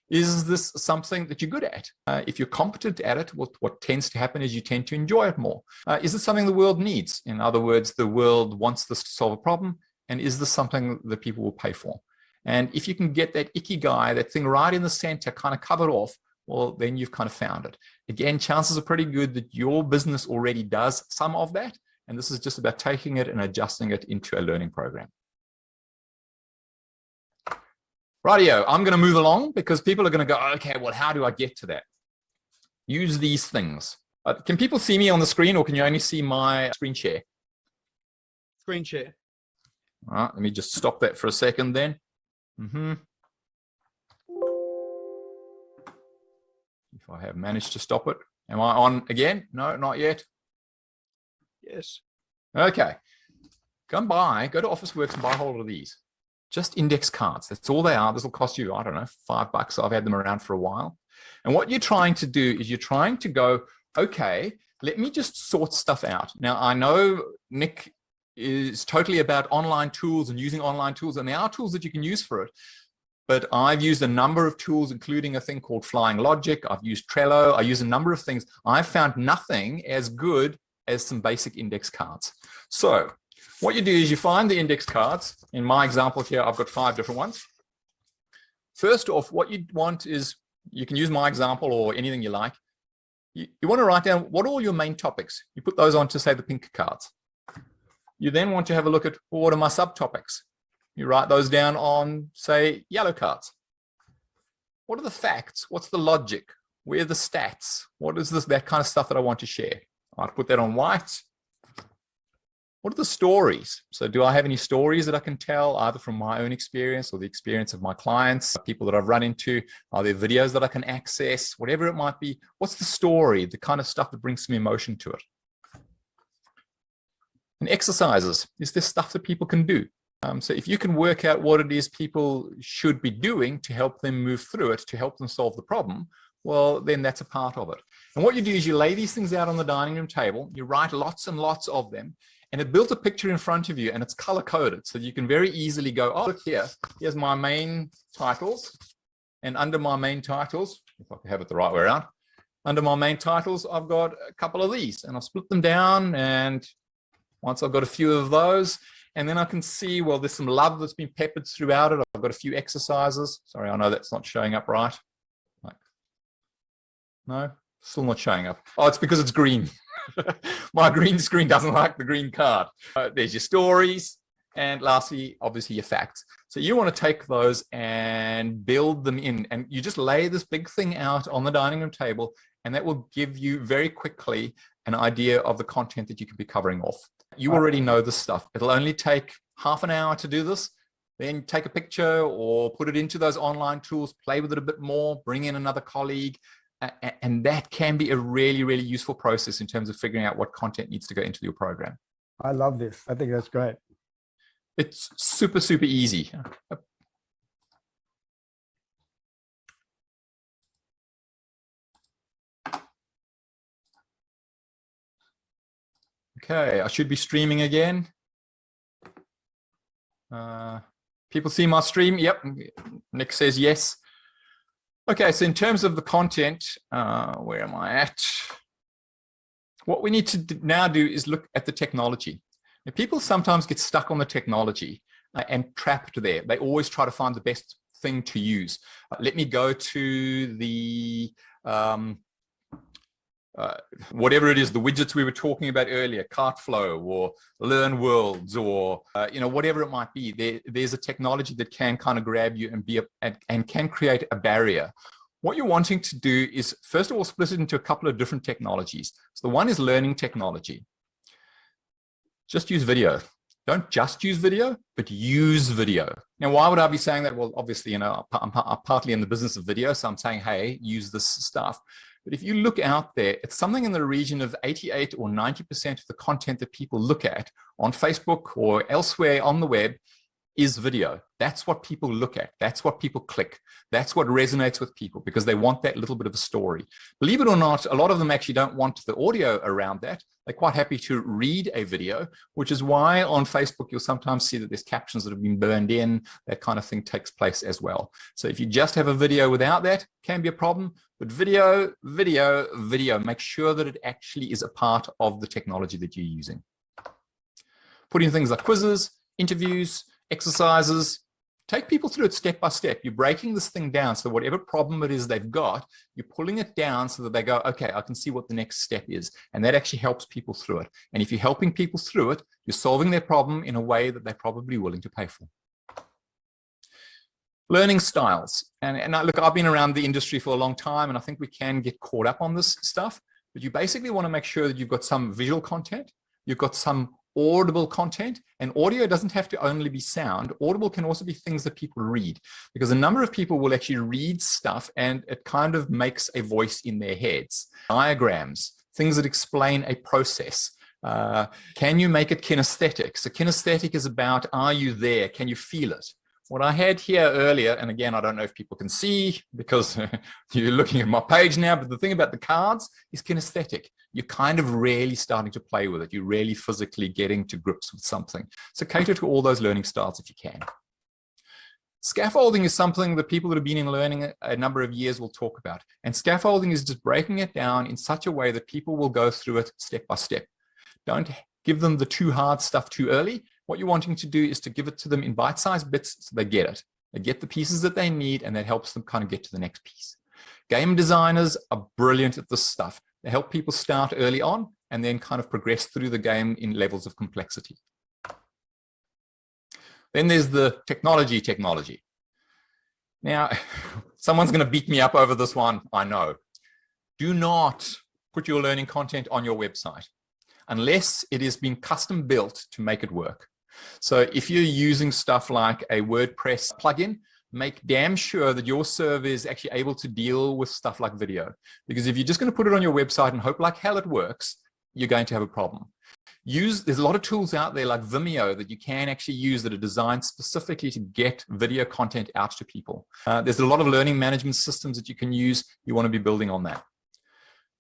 Is this something that you're good at? If you're competent at it, what tends to happen is you tend to enjoy it more. Is it something the world needs? In other words, the world wants this to solve a problem. And is this something that people will pay for? And if you can get that ikigai, that thing right in the center, kind of covered off, well, then you've kind of found it. Again, chances are pretty good that your business already does some of that. And this is just about taking it and adjusting it into a learning program. Rightio, I'm going to move along because people are going to go, okay, well, how do I get to that? Use these things. Can people see me on the screen or can you only see my screen share?
Screen share.
All right, let me just stop that for a second then. If I have managed to stop it. Am I on again? No, not yet.
Yes.
Okay. Go to Officeworks and buy a hold of these. Just index cards. That's all they are. This will cost you, I don't know, $5. I've had them around for a while. And what you're trying to do is you're trying to go, okay, let me just sort stuff out. Now, I know Nick is totally about online tools and using online tools, and there are tools that you can use for it. But I've used a number of tools, including a thing called Flying Logic. I've used Trello. I use a number of things. I've found nothing as good as some basic index cards. So what you do is you find the index cards. In my example here, I've got 5 different ones. First off, what you want is, you can use my example or anything you like. You want to write down what are all your main topics. You put those onto, say, the pink cards. You then want to have a look at what are my subtopics. You write those down on, say, yellow cards. What are the facts? What's the logic? Where are the stats? What is this, that kind of stuff that I want to share? I'll put that on white. What are the stories? So do I have any stories that I can tell, either from my own experience or the experience of my clients, people that I've run into? Are there videos that I can access? Whatever it might be. What's the story? The kind of stuff that brings some emotion to it. And exercises. Is there stuff that people can do? So if you can work out what it is people should be doing to help them move through it, to help them solve the problem, well, then that's a part of it. And what you do is you lay these things out on the dining room table, you write lots and lots of them, and it builds a picture in front of you, and it's color-coded. So you can very easily go, oh, look here, here's my main titles. And under my main titles, if I can have it the right way around, under my main titles, I've got a couple of these, and I'll split them down. And once I've got a few of those, and then I can see, well, there's some love that's been peppered throughout it. I've got a few exercises. Sorry, I know that's not showing up right. No, still not showing up. Oh, it's because it's green. My green screen doesn't like the green card. There's your stories. And lastly, obviously your facts. So you want to take those and build them in, and you just lay this big thing out on the dining room table, and that will give you very quickly an idea of the content that you could be covering off. You already know this stuff. It'll only take half an hour to do this. Then take a picture or put it into those online tools, play with it a bit more, bring in another colleague. And that can be a really, really useful process in terms of figuring out what content needs to go into your program.
I love this. I think that's great.
It's super, super easy. Okay, I should be streaming again. People see my stream? Yep, Nick says yes. Okay, so in terms of the content, where am I at? What we need to now do is look at the technology. Now, people sometimes get stuck on the technology and trapped there. They always try to find the best thing to use. Let me go to the whatever it is, the widgets we were talking about earlier, Cartflow or Learn Worlds, or whatever it might be. There's a technology that can kind of grab you and can create a barrier. What you're wanting to do is, first of all, split it into a couple of different technologies. So the one is learning technology. Just use video. Don't just use video, but use video. Now, why would I be saying that? Well, obviously, I'm partly in the business of video, so I'm saying, hey, use this stuff. But if you look out there, it's something in the region of 88 or 90% of the content that people look at on Facebook or elsewhere on the web is video. That's what people look at. That's what people click. That's what resonates with people, because they want that little bit of a story. Believe it or not, a lot of them actually don't want the audio around that. They're quite happy to read a video, which is why on Facebook, you'll sometimes see that there's captions that have been burned in. That kind of thing takes place as well. So if you just have a video without that, can be a problem. But video, make sure that it actually is a part of the technology that you're using. Put in things like quizzes, interviews, exercises. Take people through it step by step. You're breaking this thing down, so whatever problem it is they've got, you're pulling it down so that they go, okay, I can see what the next step is. And that actually helps people through it. And if you're helping people through it, you're solving their problem in a way that they're probably willing to pay for. Learning styles. And look, I've been around the industry for a long time, and I think we can get caught up on this stuff. But you basically want to make sure that you've got some visual content, you've got some audible content, and audio doesn't have to only be sound. Audible can also be things that people read, because a number of people will actually read stuff and it kind of makes a voice in their heads. Diagrams, things that explain a process. Can you make it kinesthetic? So kinesthetic is about, are you there? Can you feel it? What I had here earlier, and again, I don't know if people can see because you're looking at my page now, but the thing about the cards is kinesthetic. You're kind of really starting to play with it. You're really physically getting to grips with something. So cater to all those learning styles if you can. Scaffolding is something that people that have been in learning a number of years will talk about. And scaffolding is just breaking it down in such a way that people will go through it step by step. Don't give them the too hard stuff too early. What you're wanting to do is to give it to them in bite-sized bits so they get it. They get the pieces that they need, and that helps them kind of get to the next piece. Game designers are brilliant at this stuff. They help people start early on and then kind of progress through the game in levels of complexity. Then there's the technology. Now, someone's going to beat me up over this one, I know. Do not put your learning content on your website unless it has been custom built to make it work. So if you're using stuff like a WordPress plugin, make damn sure that your server is actually able to deal with stuff like video. Because if you're just going to put it on your website and hope like hell it works, you're going to have a problem. There's a lot of tools out there like Vimeo that you can actually use that are designed specifically to get video content out to people. There's a lot of learning management systems that you can use. You want to be building on that.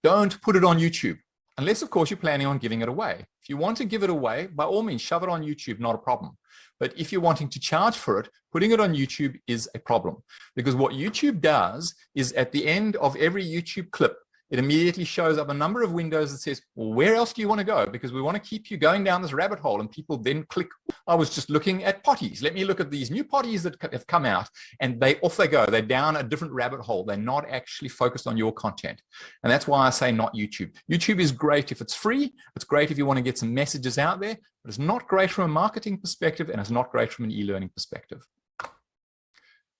Don't put it on YouTube. Unless, of course, you're planning on giving it away. If you want to give it away, by all means, shove it on YouTube, not a problem. But if you're wanting to charge for it, putting it on YouTube is a problem. Because what YouTube does is at the end of every YouTube clip, it immediately shows up a number of windows that says, well, where else do you want to go? Because we want to keep you going down this rabbit hole. And people then click, I was just looking at potties. Let me look at these new potties that have come out. And off they go. They're down a different rabbit hole. They're not actually focused on your content. And that's why I say not YouTube. YouTube is great if it's free. It's great if you want to get some messages out there, but it's not great from a marketing perspective, and it's not great from an e-learning perspective.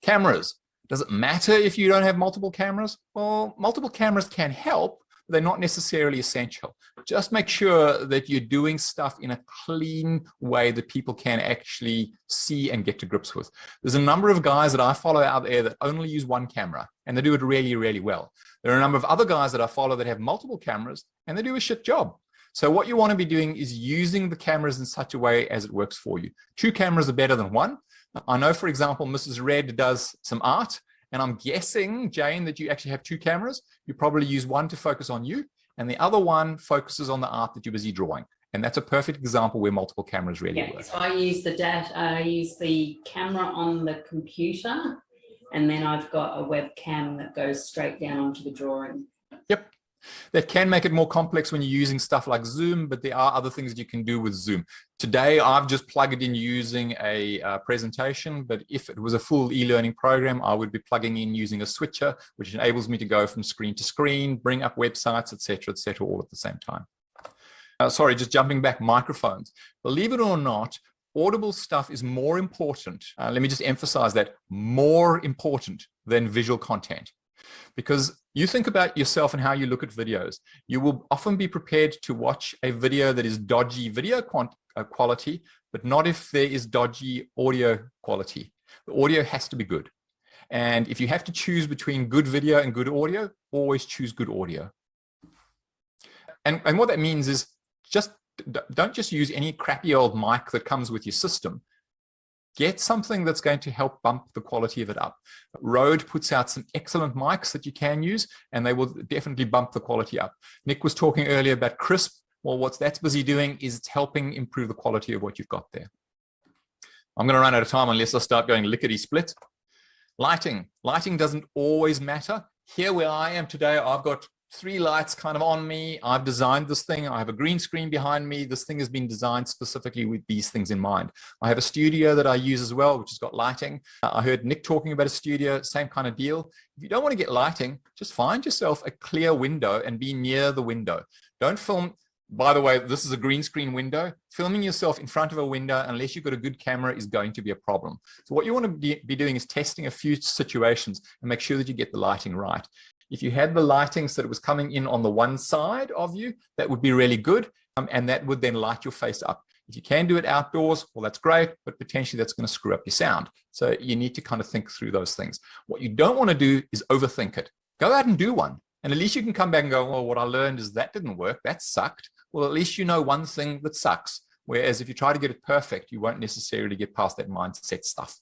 Cameras. Does it matter if you don't have multiple cameras? Well, multiple cameras can help, but they're not necessarily essential. Just make sure that you're doing stuff in a clean way that people can actually see and get to grips with. There's a number of guys that I follow out there that only use one camera, and they do it really, really well. There are a number of other guys that I follow that have multiple cameras, and they do a shit job. So what you want to be doing is using the cameras in such a way as it works for you. 2 cameras are better than 1. I know, for example, Mrs. Red does some art, and I'm guessing, Jane, that you actually have 2 cameras. You probably use one to focus on you, and the other one focuses on the art that you're busy drawing. And that's a perfect example where multiple cameras really work.
So I use the camera on the computer, and then I've got a webcam that goes straight down onto the drawing.
Yep. That can make it more complex when you're using stuff like Zoom, but there are other things that you can do with Zoom. Today, I've just plugged in using a presentation, but if it was a full e-learning program, I would be plugging in using a switcher, which enables me to go from screen to screen, bring up websites, etc., all at the same time. Sorry, just jumping back, microphones. Believe it or not, audible stuff is more important. Let me just emphasize that, more important than visual content. Because you think about yourself and how you look at videos. You will often be prepared to watch a video that is dodgy video quality, but not if there is dodgy audio quality. The audio has to be good. And if you have to choose between good video and good audio, always choose good audio. And what that means is don't just use any crappy old mic that comes with your system. Get something that's going to help bump the quality of it up. Rode puts out some excellent mics that you can use, and they will definitely bump the quality up. Nick was talking earlier about crisp. Well, what that's busy doing is it's helping improve the quality of what you've got there. I'm going to run out of time unless I start going lickety-split. Lighting. Lighting doesn't always matter. Here where I am today, I've got 3 lights kind of on me. I've designed this thing. I have a green screen behind me. This thing has been designed specifically with these things in mind. I have a studio that I use as well, which has got lighting. I heard Nick talking about a studio, same kind of deal. If you don't want to get lighting, just find yourself a clear window and be near the window. Don't film. By the way, this is a green screen window. Filming yourself in front of a window, unless you've got a good camera, is going to be a problem. So what you want to be doing is testing a few situations and make sure that you get the lighting right. If you had the lighting so that it was coming in on the one side of you, that would be really good. And that would then light your face up. If you can do it outdoors, well, that's great, but potentially that's going to screw up your sound. So you need to kind of think through those things. What you don't want to do is overthink it. Go out and do one. And at least you can come back and go, well, what I learned is that didn't work. That sucked. Well, at least you know one thing that sucks. Whereas if you try to get it perfect, you won't necessarily get past that mindset stuff.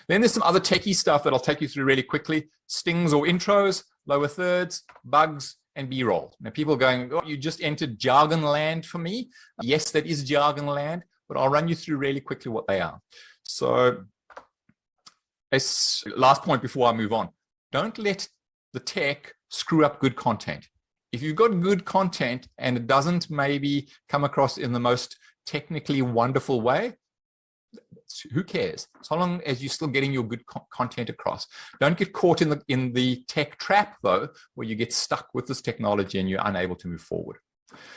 Then there's some other techie stuff that I'll take you through really quickly. Stings or intros, lower thirds, bugs, and B-roll. Now people are going, oh, you just entered jargon land for me. Yes, that is jargon land, but I'll run you through really quickly what they are. So last point before I move on, don't let the tech screw up good content. If you've got good content and it doesn't maybe come across in the most technically wonderful way, who cares? So long as you're still getting your good content across. Don't get caught in the tech trap, though, where you get stuck with this technology and you're unable to move forward.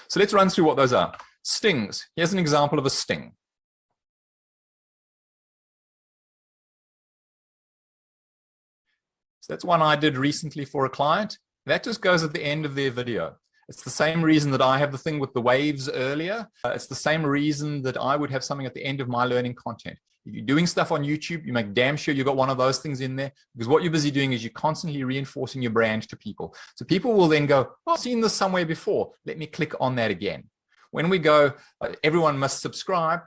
So let's run through what those are. Stings. Here's an example of a sting. So that's one I did recently for a client. That just goes at the end of their video. It's the same reason that I have the thing with the waves earlier. It's the same reason that I would have something at the end of my learning content. If you're doing stuff on YouTube, you make damn sure you've got one of those things in there, because what you're busy doing is you're constantly reinforcing your brand to people. So people will then go, oh, I've seen this somewhere before. Let me click on that again. When we go, everyone must subscribe,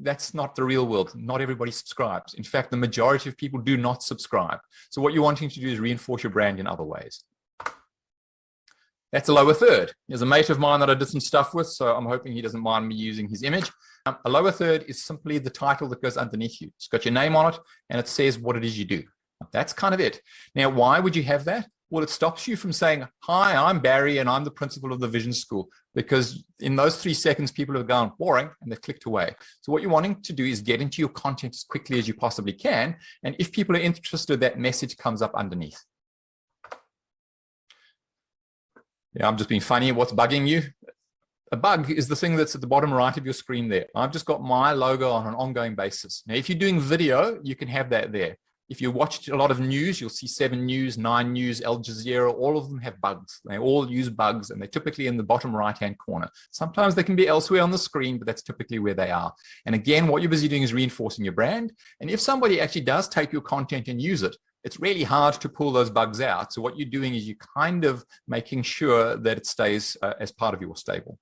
that's not the real world. Not everybody subscribes. In fact, the majority of people do not subscribe. So what you're wanting to do is reinforce your brand in other ways. That's a lower third. There's a mate of mine that I did some stuff with, so I'm hoping he doesn't mind me using his image. A lower third is simply the title that goes underneath you. It's got your name on it, and it says what it is you do. That's kind of it. Now, why would you have that? Well, it stops you from saying, hi, I'm Barry and I'm the principal of the Vision School, because in those 3 seconds, people have gone boring and they've clicked away. So what you're wanting to do is get into your content as quickly as you possibly can. And if people are interested, that message comes up underneath. Yeah, I'm just being funny. What's bugging you? A bug is the thing that's at the bottom right of your screen there. I've just got my logo on an ongoing basis. Now, if you're doing video, you can have that there. If you watched a lot of news, you'll see 7 News, 9 News, Al Jazeera, all of them have bugs. They all use bugs, and they're typically in the bottom right-hand corner. Sometimes they can be elsewhere on the screen, but that's typically where they are. And again, what you're busy doing is reinforcing your brand. And if somebody actually does take your content and use it, it's really hard to pull those bugs out. So what you're doing is you're kind of making sure that it stays as part of your stable.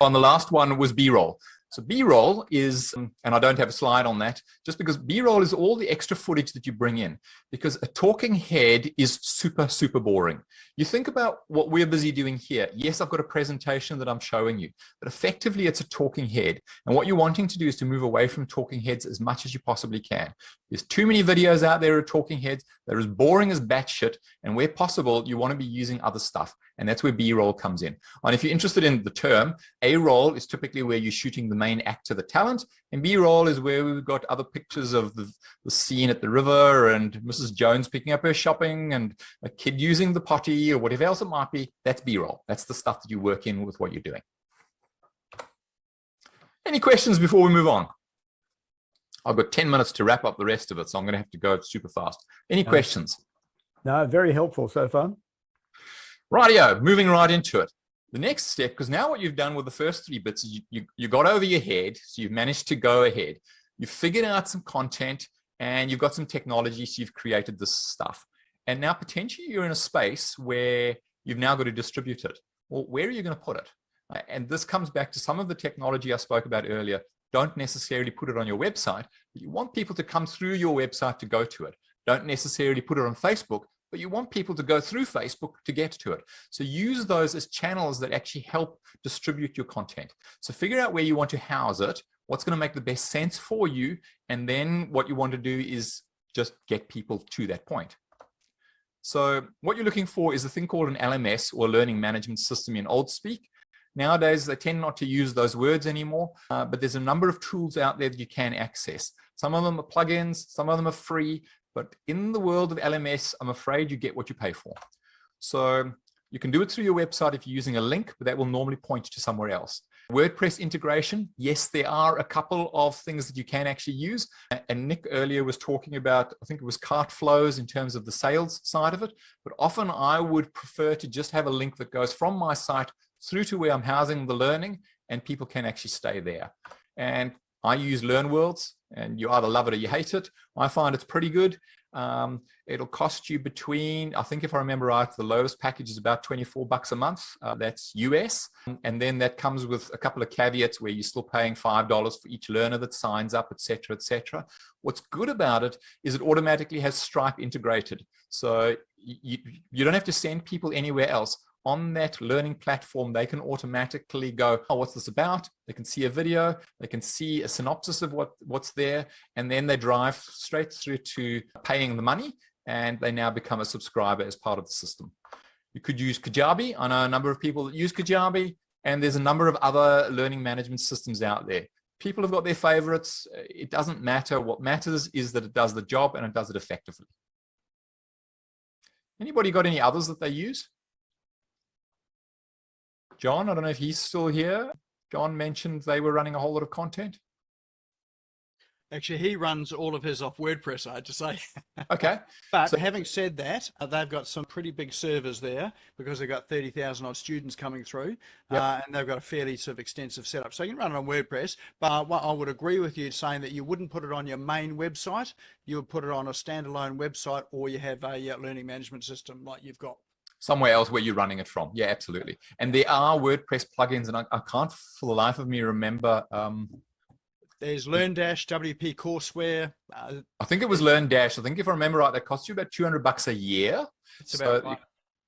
On the last one was B-roll. So B-roll is, and I don't have a slide on that, just because B-roll is all the extra footage that you bring in, because a talking head is super, super boring. You think about what we're busy doing here. Yes, I've got a presentation that I'm showing you, but effectively it's a talking head. And what you're wanting to do is to move away from talking heads as much as you possibly can. There's too many videos out there of talking heads. They're as boring as batshit. And where possible, you want to be using other stuff. And that's where B-roll comes in. And if you're interested in the term, A-roll is typically where you're shooting the main actor, the talent, and B-roll is where we've got other pictures of the scene at the river and Mrs. Jones picking up her shopping and a kid using the potty or whatever else it might be. That's B-roll. That's the stuff that you work in with what you're doing. Any questions before we move on? I've got 10 minutes to wrap up the rest of it, so I'm going to have to go super fast. Any questions?
No, very helpful so far.
Rightio, moving right into it. The next step, because now what you've done with the first 3 bits is you got over your head, so you've managed to go ahead. You've figured out some content and you've got some technology, so you've created this stuff. And now potentially you're in a space where you've now got to distribute it. Well, where are you going to put it? And this comes back to some of the technology I spoke about earlier. Don't necessarily put it on your website, but you want people to come through your website to go to it. Don't necessarily put it on Facebook, but you want people to go through Facebook to get to it. So use those as channels that actually help distribute your content. So figure out where you want to house it, what's going to make the best sense for you, and then what you want to do is just get people to that point. So what you're looking for is a thing called an LMS, or learning management system in old speak. Nowadays, they tend not to use those words anymore, but there's a number of tools out there that you can access. Some of them are plugins, some of them are free, but in the world of LMS, I'm afraid you get what you pay for. So you can do it through your website if you're using a link, but that will normally point you to somewhere else. WordPress integration, yes, there are a couple of things that you can actually use. And Nick earlier was talking about, I think it was cart flows in terms of the sales side of it. But often I would prefer to just have a link that goes from my site through to where I'm housing the learning, and people can actually stay there. And I use LearnWorlds, and you either love it or you hate it. I find it's pretty good. It'll cost you between, I think if I remember right, the lowest package is about $24 a month. That's US. And then that comes with a couple of caveats where you're still paying $5 for each learner that signs up, et cetera, et cetera. What's good about it is it automatically has Stripe integrated. So you don't have to send people anywhere else. On that learning platform, they can automatically go, oh, what's this about? They can see a video, they can see a synopsis of what's there, and then they drive straight through to paying the money, and they now become a subscriber as part of the system. You could use Kajabi. I know a number of people that use Kajabi, and there's a number of other learning management systems out there. People have got their favorites. It doesn't matter. What matters is that it does the job and it does it effectively. Anybody got any others that they use? John, I don't know if he's still here. John mentioned they were running a whole lot of content.
Actually, he runs all of his off WordPress, I had to say.
Okay.
But
So-
having said that, they've got some pretty big servers there because they've got 30,000 odd students coming through, and they've got a fairly sort of extensive setup. So you can run it on WordPress, but I would agree with you saying that you wouldn't put it on your main website. You would put it on a standalone website, or you have a learning management system like you've got.
Somewhere else where you're running it from. Yeah, absolutely. And there are WordPress plugins, and I can't for the life of me remember.
There's LearnDash, WP Courseware.
I think it was LearnDash. I think if I remember right, that costs you about $200 a year.
It's about
So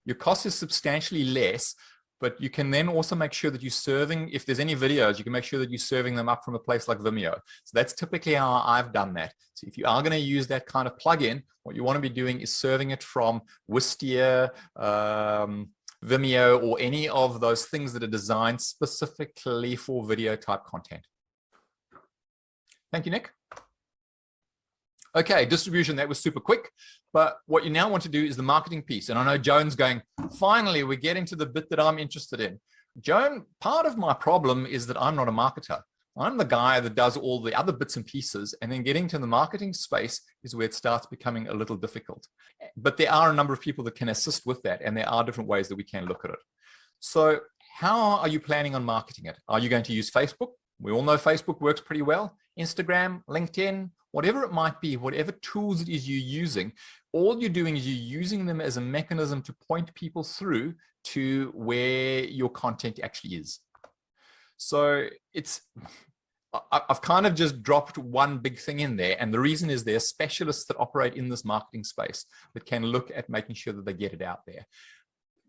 your cost is substantially less. But you can then also make sure that you're serving, if there's any videos, you can make sure that you're serving them up from a place like Vimeo. So that's typically how I've done that. So if you are going to use that kind of plugin, what you want to be doing is serving it from Wistia, Vimeo, or any of those things that are designed specifically for video type content. Thank you, Nick. Okay, distribution, that was super quick. But what you now want to do is the marketing piece. And I know Joan's going, finally, we're getting to the bit that I'm interested in. Joan, part of my problem is that I'm not a marketer. I'm the guy that does all the other bits and pieces, and then getting to the marketing space is where it starts becoming a little difficult. But there are a number of people that can assist with that, and there are different ways that we can look at it. So how are you planning on marketing it? Are you going to use Facebook? We all know Facebook works pretty well. Instagram, LinkedIn, whatever it might be, whatever tools it is you're using, all you're doing is you're using them as a mechanism to point people through to where your content actually is. So I've kind of just dropped one big thing in there. And the reason is there are specialists that operate in this marketing space that can look at making sure that they get it out there.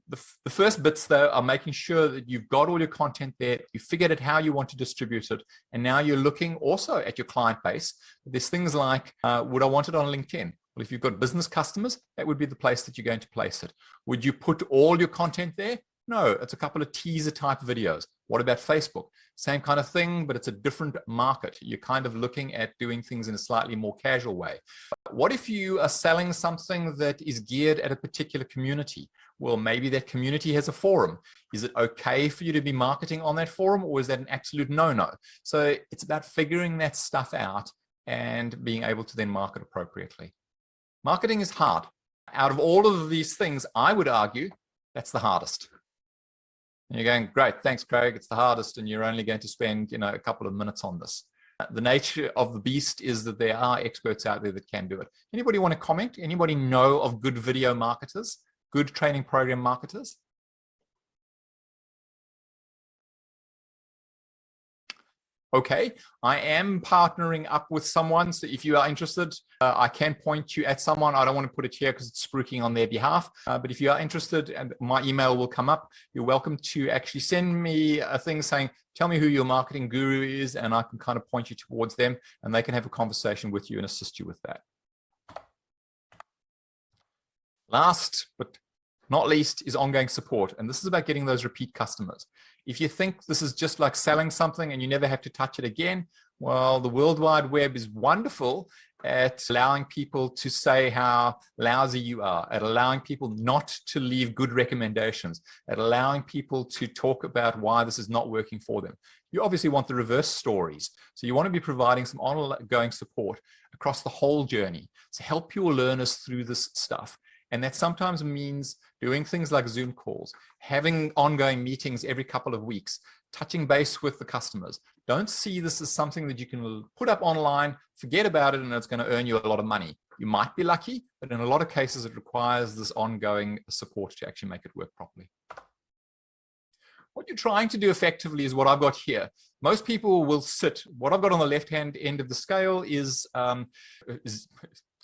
The first bits, though, are making sure that you've got all your content there, you figured out how you want to distribute it, and now you're looking also at your client base. There's things like, would I want it on LinkedIn? Well, if you've got business customers, that would be the place that you're going to place it. Would you put all your content there? No, it's a couple of teaser type videos. What about Facebook? Same kind of thing, but it's a different market. You're kind of looking at doing things in a slightly more casual way. What if you are selling something that is geared at a particular community? Well, maybe that community has a forum. Is it okay for you to be marketing on that forum, or is that an absolute no-no? So it's about figuring that stuff out and being able to then market appropriately. Marketing is hard. Out of all of these things, I would argue that's the hardest. And you're going, great, thanks, Craig. It's the hardest, and you're only going to spend, a couple of minutes on this. The nature of the beast is that there are experts out there that can do it. Anybody want to comment? Anybody know of good video marketers, good training program marketers? Okay, I am partnering up with someone. So if you are interested, I can point you at someone. I don't want to put it here because it's spruiking on their behalf. But if you are interested, and my email will come up, you're welcome to actually send me a thing saying, tell me who your marketing guru is, and I can kind of point you towards them, and they can have a conversation with you and assist you with that. Last but not least is ongoing support. And this is about getting those repeat customers. If you think this is just like selling something and you never have to touch it again, well, the World Wide Web is wonderful at allowing people to say how lousy you are, at allowing people not to leave good recommendations, at allowing people to talk about why this is not working for them. You obviously want the reverse stories. So you want to be providing some ongoing support across the whole journey to help your learners through this stuff. And that sometimes means doing things like Zoom calls, having ongoing meetings every couple of weeks, touching base with the customers. Don't see this as something that you can put up online, forget about it, and it's going to earn you a lot of money. You might be lucky, but in a lot of cases, it requires this ongoing support to actually make it work properly. What you're trying to do effectively is what I've got here. Most people will sit, what I've got on the left-hand end of the scale is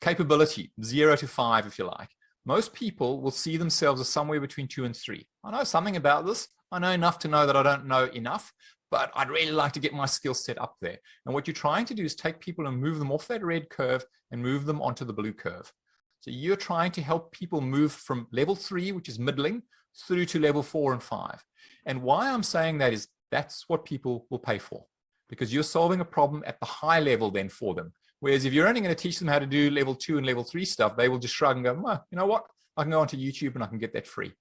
capability, 0 to 5, if you like. Most people will see themselves as somewhere between 2 and 3. I know something about this. I know enough to know that I don't know enough, but I'd really like to get my skill set up there. And what you're trying to do is take people and move them off that red curve and move them onto the blue curve. So you're trying to help people move from level 3, which is middling, through to level 4 and 5. And why I'm saying that is that's what people will pay for, because you're solving a problem at the high level then for them. Whereas if you're only going to teach them how to do level 2 and level 3 stuff, they will just shrug and go, well, you know what? I can go onto YouTube and I can get that free.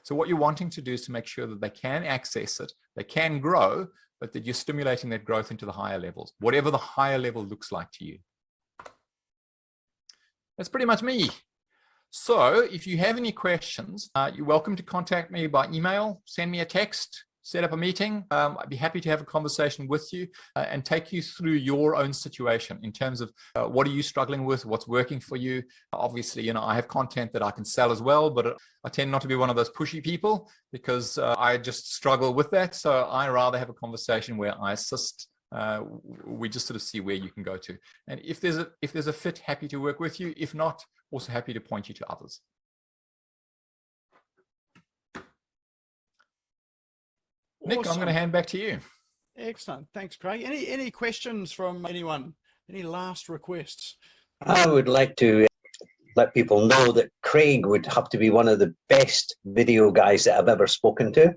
So what you're wanting to do is to make sure that they can access it, they can grow, but that you're stimulating that growth into the higher levels, whatever the higher level looks like to you. That's pretty much me. So if you have any questions, you're welcome to contact me by email, send me a text, set up a meeting. I'd be happy to have a conversation with you and take you through your own situation in terms of what are you struggling with, what's working for you. Obviously, I have content that I can sell as well, but I tend not to be one of those pushy people because I just struggle with that. So I rather have a conversation where I assist. We just sort of see where you can go to. And if there's a fit, happy to work with you. If not, also happy to point you to others. Nick, I'm going to hand back to you.
Excellent. Thanks, Craig. Any questions from anyone? Any last requests?
I would like to let people know that Craig would have to be one of the best video guys that I've ever spoken to.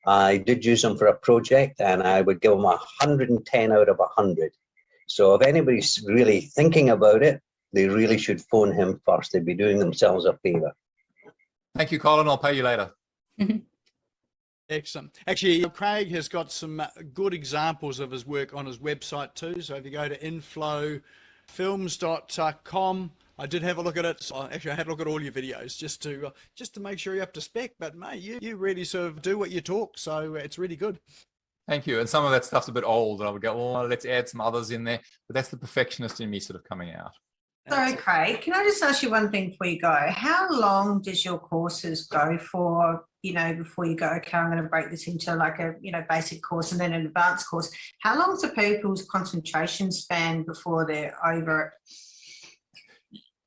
I did use him for a project and I would give him 110 out of 100. So if anybody's really thinking about it, they really should phone him first. They'd be doing themselves a favor.
Thank you, Colin. I'll pay you later.
Excellent. Actually, Craig has got some good examples of his work on his website too. So if you go to inflowfilms.com, I did have a look at it. So actually, I had a look at all your videos just to make sure you're up to spec. But mate, you really sort of do what you talk, so it's really good.
Thank you. And some of that stuff's a bit old, and I would go, oh, let's add some others in there. But that's the perfectionist in me sort of coming out.
Sorry, Craig, can I just ask you one thing before you go? How long does your courses go for, before you go, okay, I'm going to break this into like a, basic course and then an advanced course? How long is a people's concentration span before they're over it?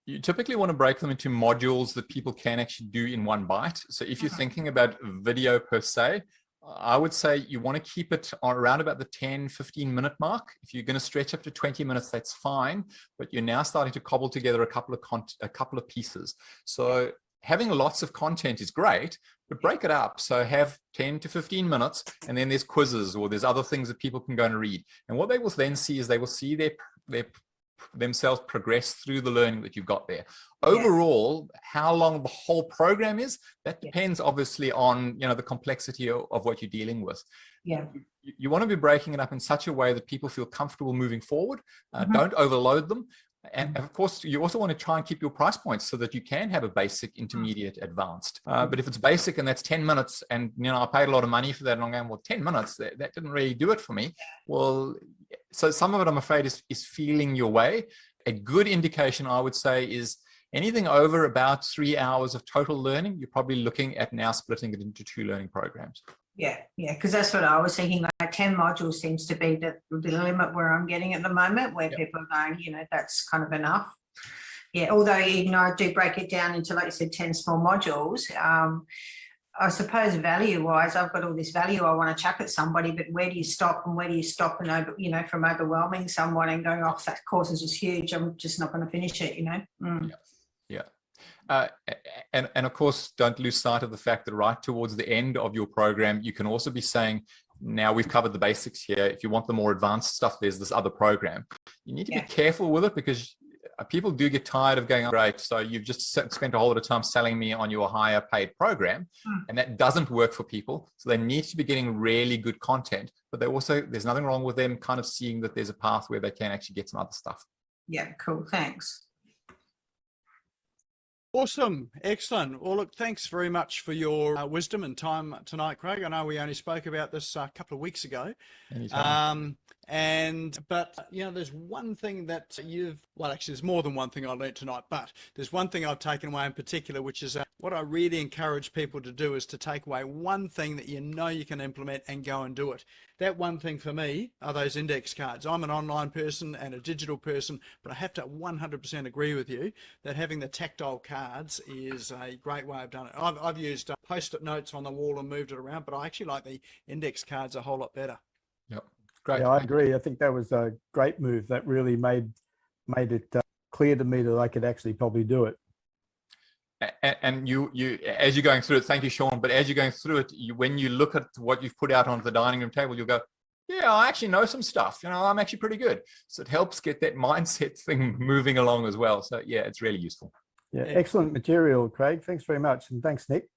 You typically want to break them into modules that people can actually do in one bite. So if you're thinking about video per se, I would say you want to keep it around about the 10-15 minute mark. If you're going to stretch up to 20 minutes, that's fine. But you're now starting to cobble together a couple of pieces. So having lots of content is great, but break it up. So have 10 to 15 minutes, and then there's quizzes or there's other things that people can go and read. And what they will then see is they will see themselves progress through the learning that you've got there. Overall, how long the whole program is, that depends obviously on the complexity of what you're dealing with. You want to be breaking it up in such a way that people feel comfortable moving forward. Don't overload them. And of course, you also want to try and keep your price points so that you can have a basic, intermediate, advanced. But if it's basic and that's 10 minutes and, I paid a lot of money for that and I'm going, well, 10 minutes, that didn't really do it for me. Well, so some of it, I'm afraid, is feeling your way. A good indication, I would say, is anything over about 3 hours of total learning, you're probably looking at now splitting it into 2 learning programs.
Yeah, because that's what I was thinking. Like 10 modules seems to be the limit where I'm getting at the moment, where people are going, that's kind of enough. Yeah, although, I do break it down into, like you said, 10 small modules. I suppose value-wise, I've got all this value I want to chuck at somebody, but where do you stop and where do you stop and, from overwhelming someone and going, oh, that course is just huge, I'm just not going to finish it,
And of course, don't lose sight of the fact that right towards the end of your program, you can also be saying, now we've covered the basics here. If you want the more advanced stuff, there's this other program. You need to be careful with it because people do get tired of going, great, so you've just spent a whole lot of time selling me on your higher paid program, and that doesn't work for people. So they need to be getting really good content, but there's nothing wrong with them kind of seeing that there's a path where they can actually get some other stuff.
Yeah, cool, thanks.
Awesome. Excellent. Well, look, thanks very much for your wisdom and time tonight, Craig. I know we only spoke about this a couple of weeks ago.
Anytime.
But there's one thing that actually there's more than one thing I learned tonight, but there's one thing I've taken away in particular, which is what I really encourage people to do is to take away one thing that you can implement and go and do it. That one thing for me are those index cards. I'm an online person and a digital person, but I have to 100% agree with you that having the tactile cards is a great way of doing it. I've used post-it notes on the wall and moved it around, but I actually like the index cards a whole lot better.
Yep. Great.
Yeah, I agree. I think that was a great move. That really made it clear to me that I could actually probably do it.
And you as you're going through it, thank you, Sean, but as you're going through it, when you look at what you've put out onto the dining room table, you'll go, yeah, I actually know some stuff. I'm actually pretty good. So it helps get that mindset thing moving along as well. So yeah, it's really useful.
Yeah, excellent material, Craig. Thanks very much. And thanks, Nick.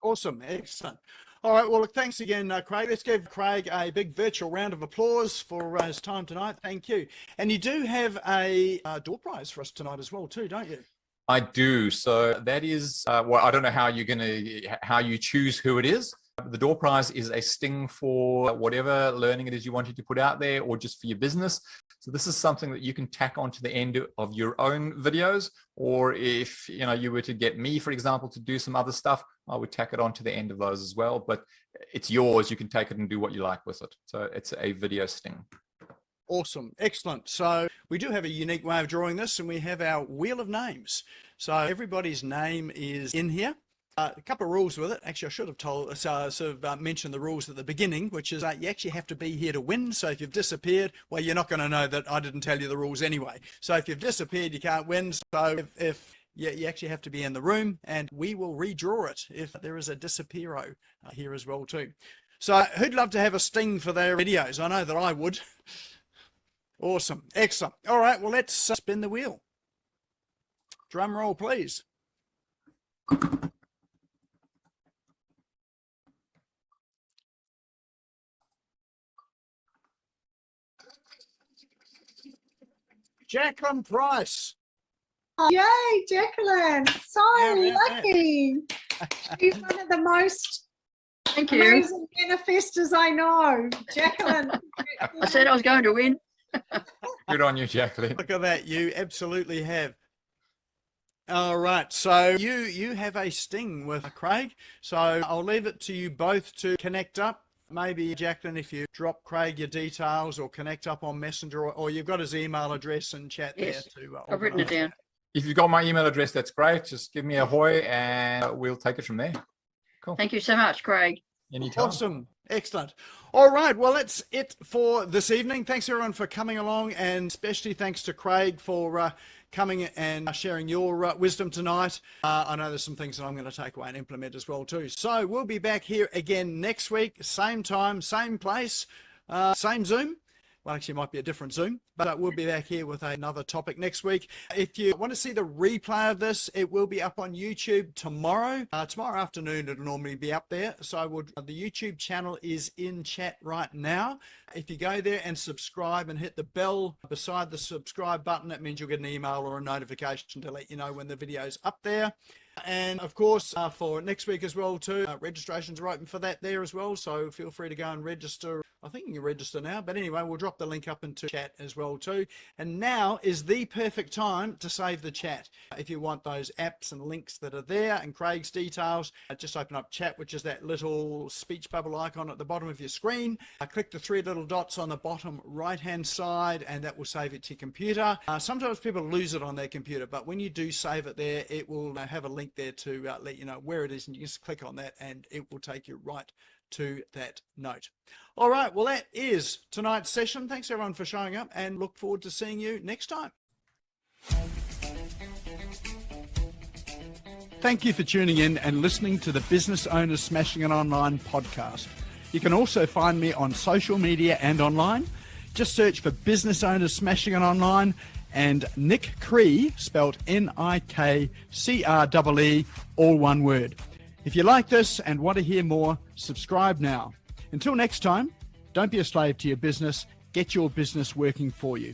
Awesome. Excellent. All right. Well, look, thanks again, Craig. Let's give Craig a big virtual round of applause for his time tonight. Thank you. And you do have a door prize for us tonight as well, too, don't you?
I do. So that is, I don't know how you choose who it is. The door prize is a sting for whatever learning it is you wanted to put out there or just for your business. So this is something that you can tack onto the end of your own videos, or if you were to get me, for example, to do some other stuff, I would tack it onto the end of those as well. But it's yours. You can take it and do what you like with it. So it's a video sting.
Awesome. Excellent. So we do have a unique way of drawing this, and we have our wheel of names. So everybody's name is in here. A couple of rules with it. Actually, I should have mentioned the rules at the beginning, which is you actually have to be here to win. So if you've disappeared, well, you're not going to know that I didn't tell you the rules anyway. So if you've disappeared, you can't win. So if you actually have to be in the room, and we will redraw it if there is a disappearo here as well too. So who'd love to have a sting for their videos? I know that I would. Awesome. Excellent. All right. Well, let's spin the wheel. Drum roll, please. Jacqueline Price.
Oh, yay, Jacqueline. So lucky. She's one of the most amazing manifestors I know. Jacqueline.
I said I was going to win.
Good on you, Jacqueline.
Look at that. You absolutely have. All right. So you have a sting with Craig. So I'll leave it to you both to connect up. Maybe, Jacqueline, if you drop Craig your details or connect up on Messenger, or you've got his email address and chat there too.
I've written it down.
If you've got my email address, that's great. Just give me a hoy and we'll take it from there. Cool.
Thank you so much, Craig.
Anytime.
Awesome. Excellent. All right. Well, that's it for this evening. Thanks, everyone, for coming along, and especially thanks to Craig for coming and sharing your wisdom tonight. I know there's some things that I'm going to take away and implement as well too. So we'll be back here again next week, same time, same place, same Zoom. Well, actually, it might be a different Zoom, but we'll be back here with another topic next week. If you want to see the replay of this, it will be up on YouTube tomorrow. Tomorrow afternoon, it'll normally be up there. So the YouTube channel is in chat right now. If you go there and subscribe and hit the bell beside the subscribe button, that means you'll get an email or a notification to let you know when the video's up there. And of course, for next week as well too, registrations are open for that there as well. So feel free to go and register. I think you can register now, but anyway, we'll drop the link up into chat as well too. And now is the perfect time to save the chat. If you want those apps and links that are there and Craig's details, just open up chat, which is that little speech bubble icon at the bottom of your screen. Click the three little dots on the bottom right-hand side, and that will save it to your computer. Sometimes people lose it on their computer, but when you do save it there, it will have a link there to let you know where it is, and you just click on that and it will take you right to that note. All right, well, that is tonight's session. Thanks everyone for showing up, and look forward to seeing you next time. Thank you for tuning in and listening to the Business Owners Smashing It Online podcast. You can also find me on social media and online. Just search for Business Owners Smashing It Online and Nick Cree, spelled Nikree, all one word. If you like this and want to hear more, subscribe now. Until next time, don't be a slave to your business. Get your business working for you.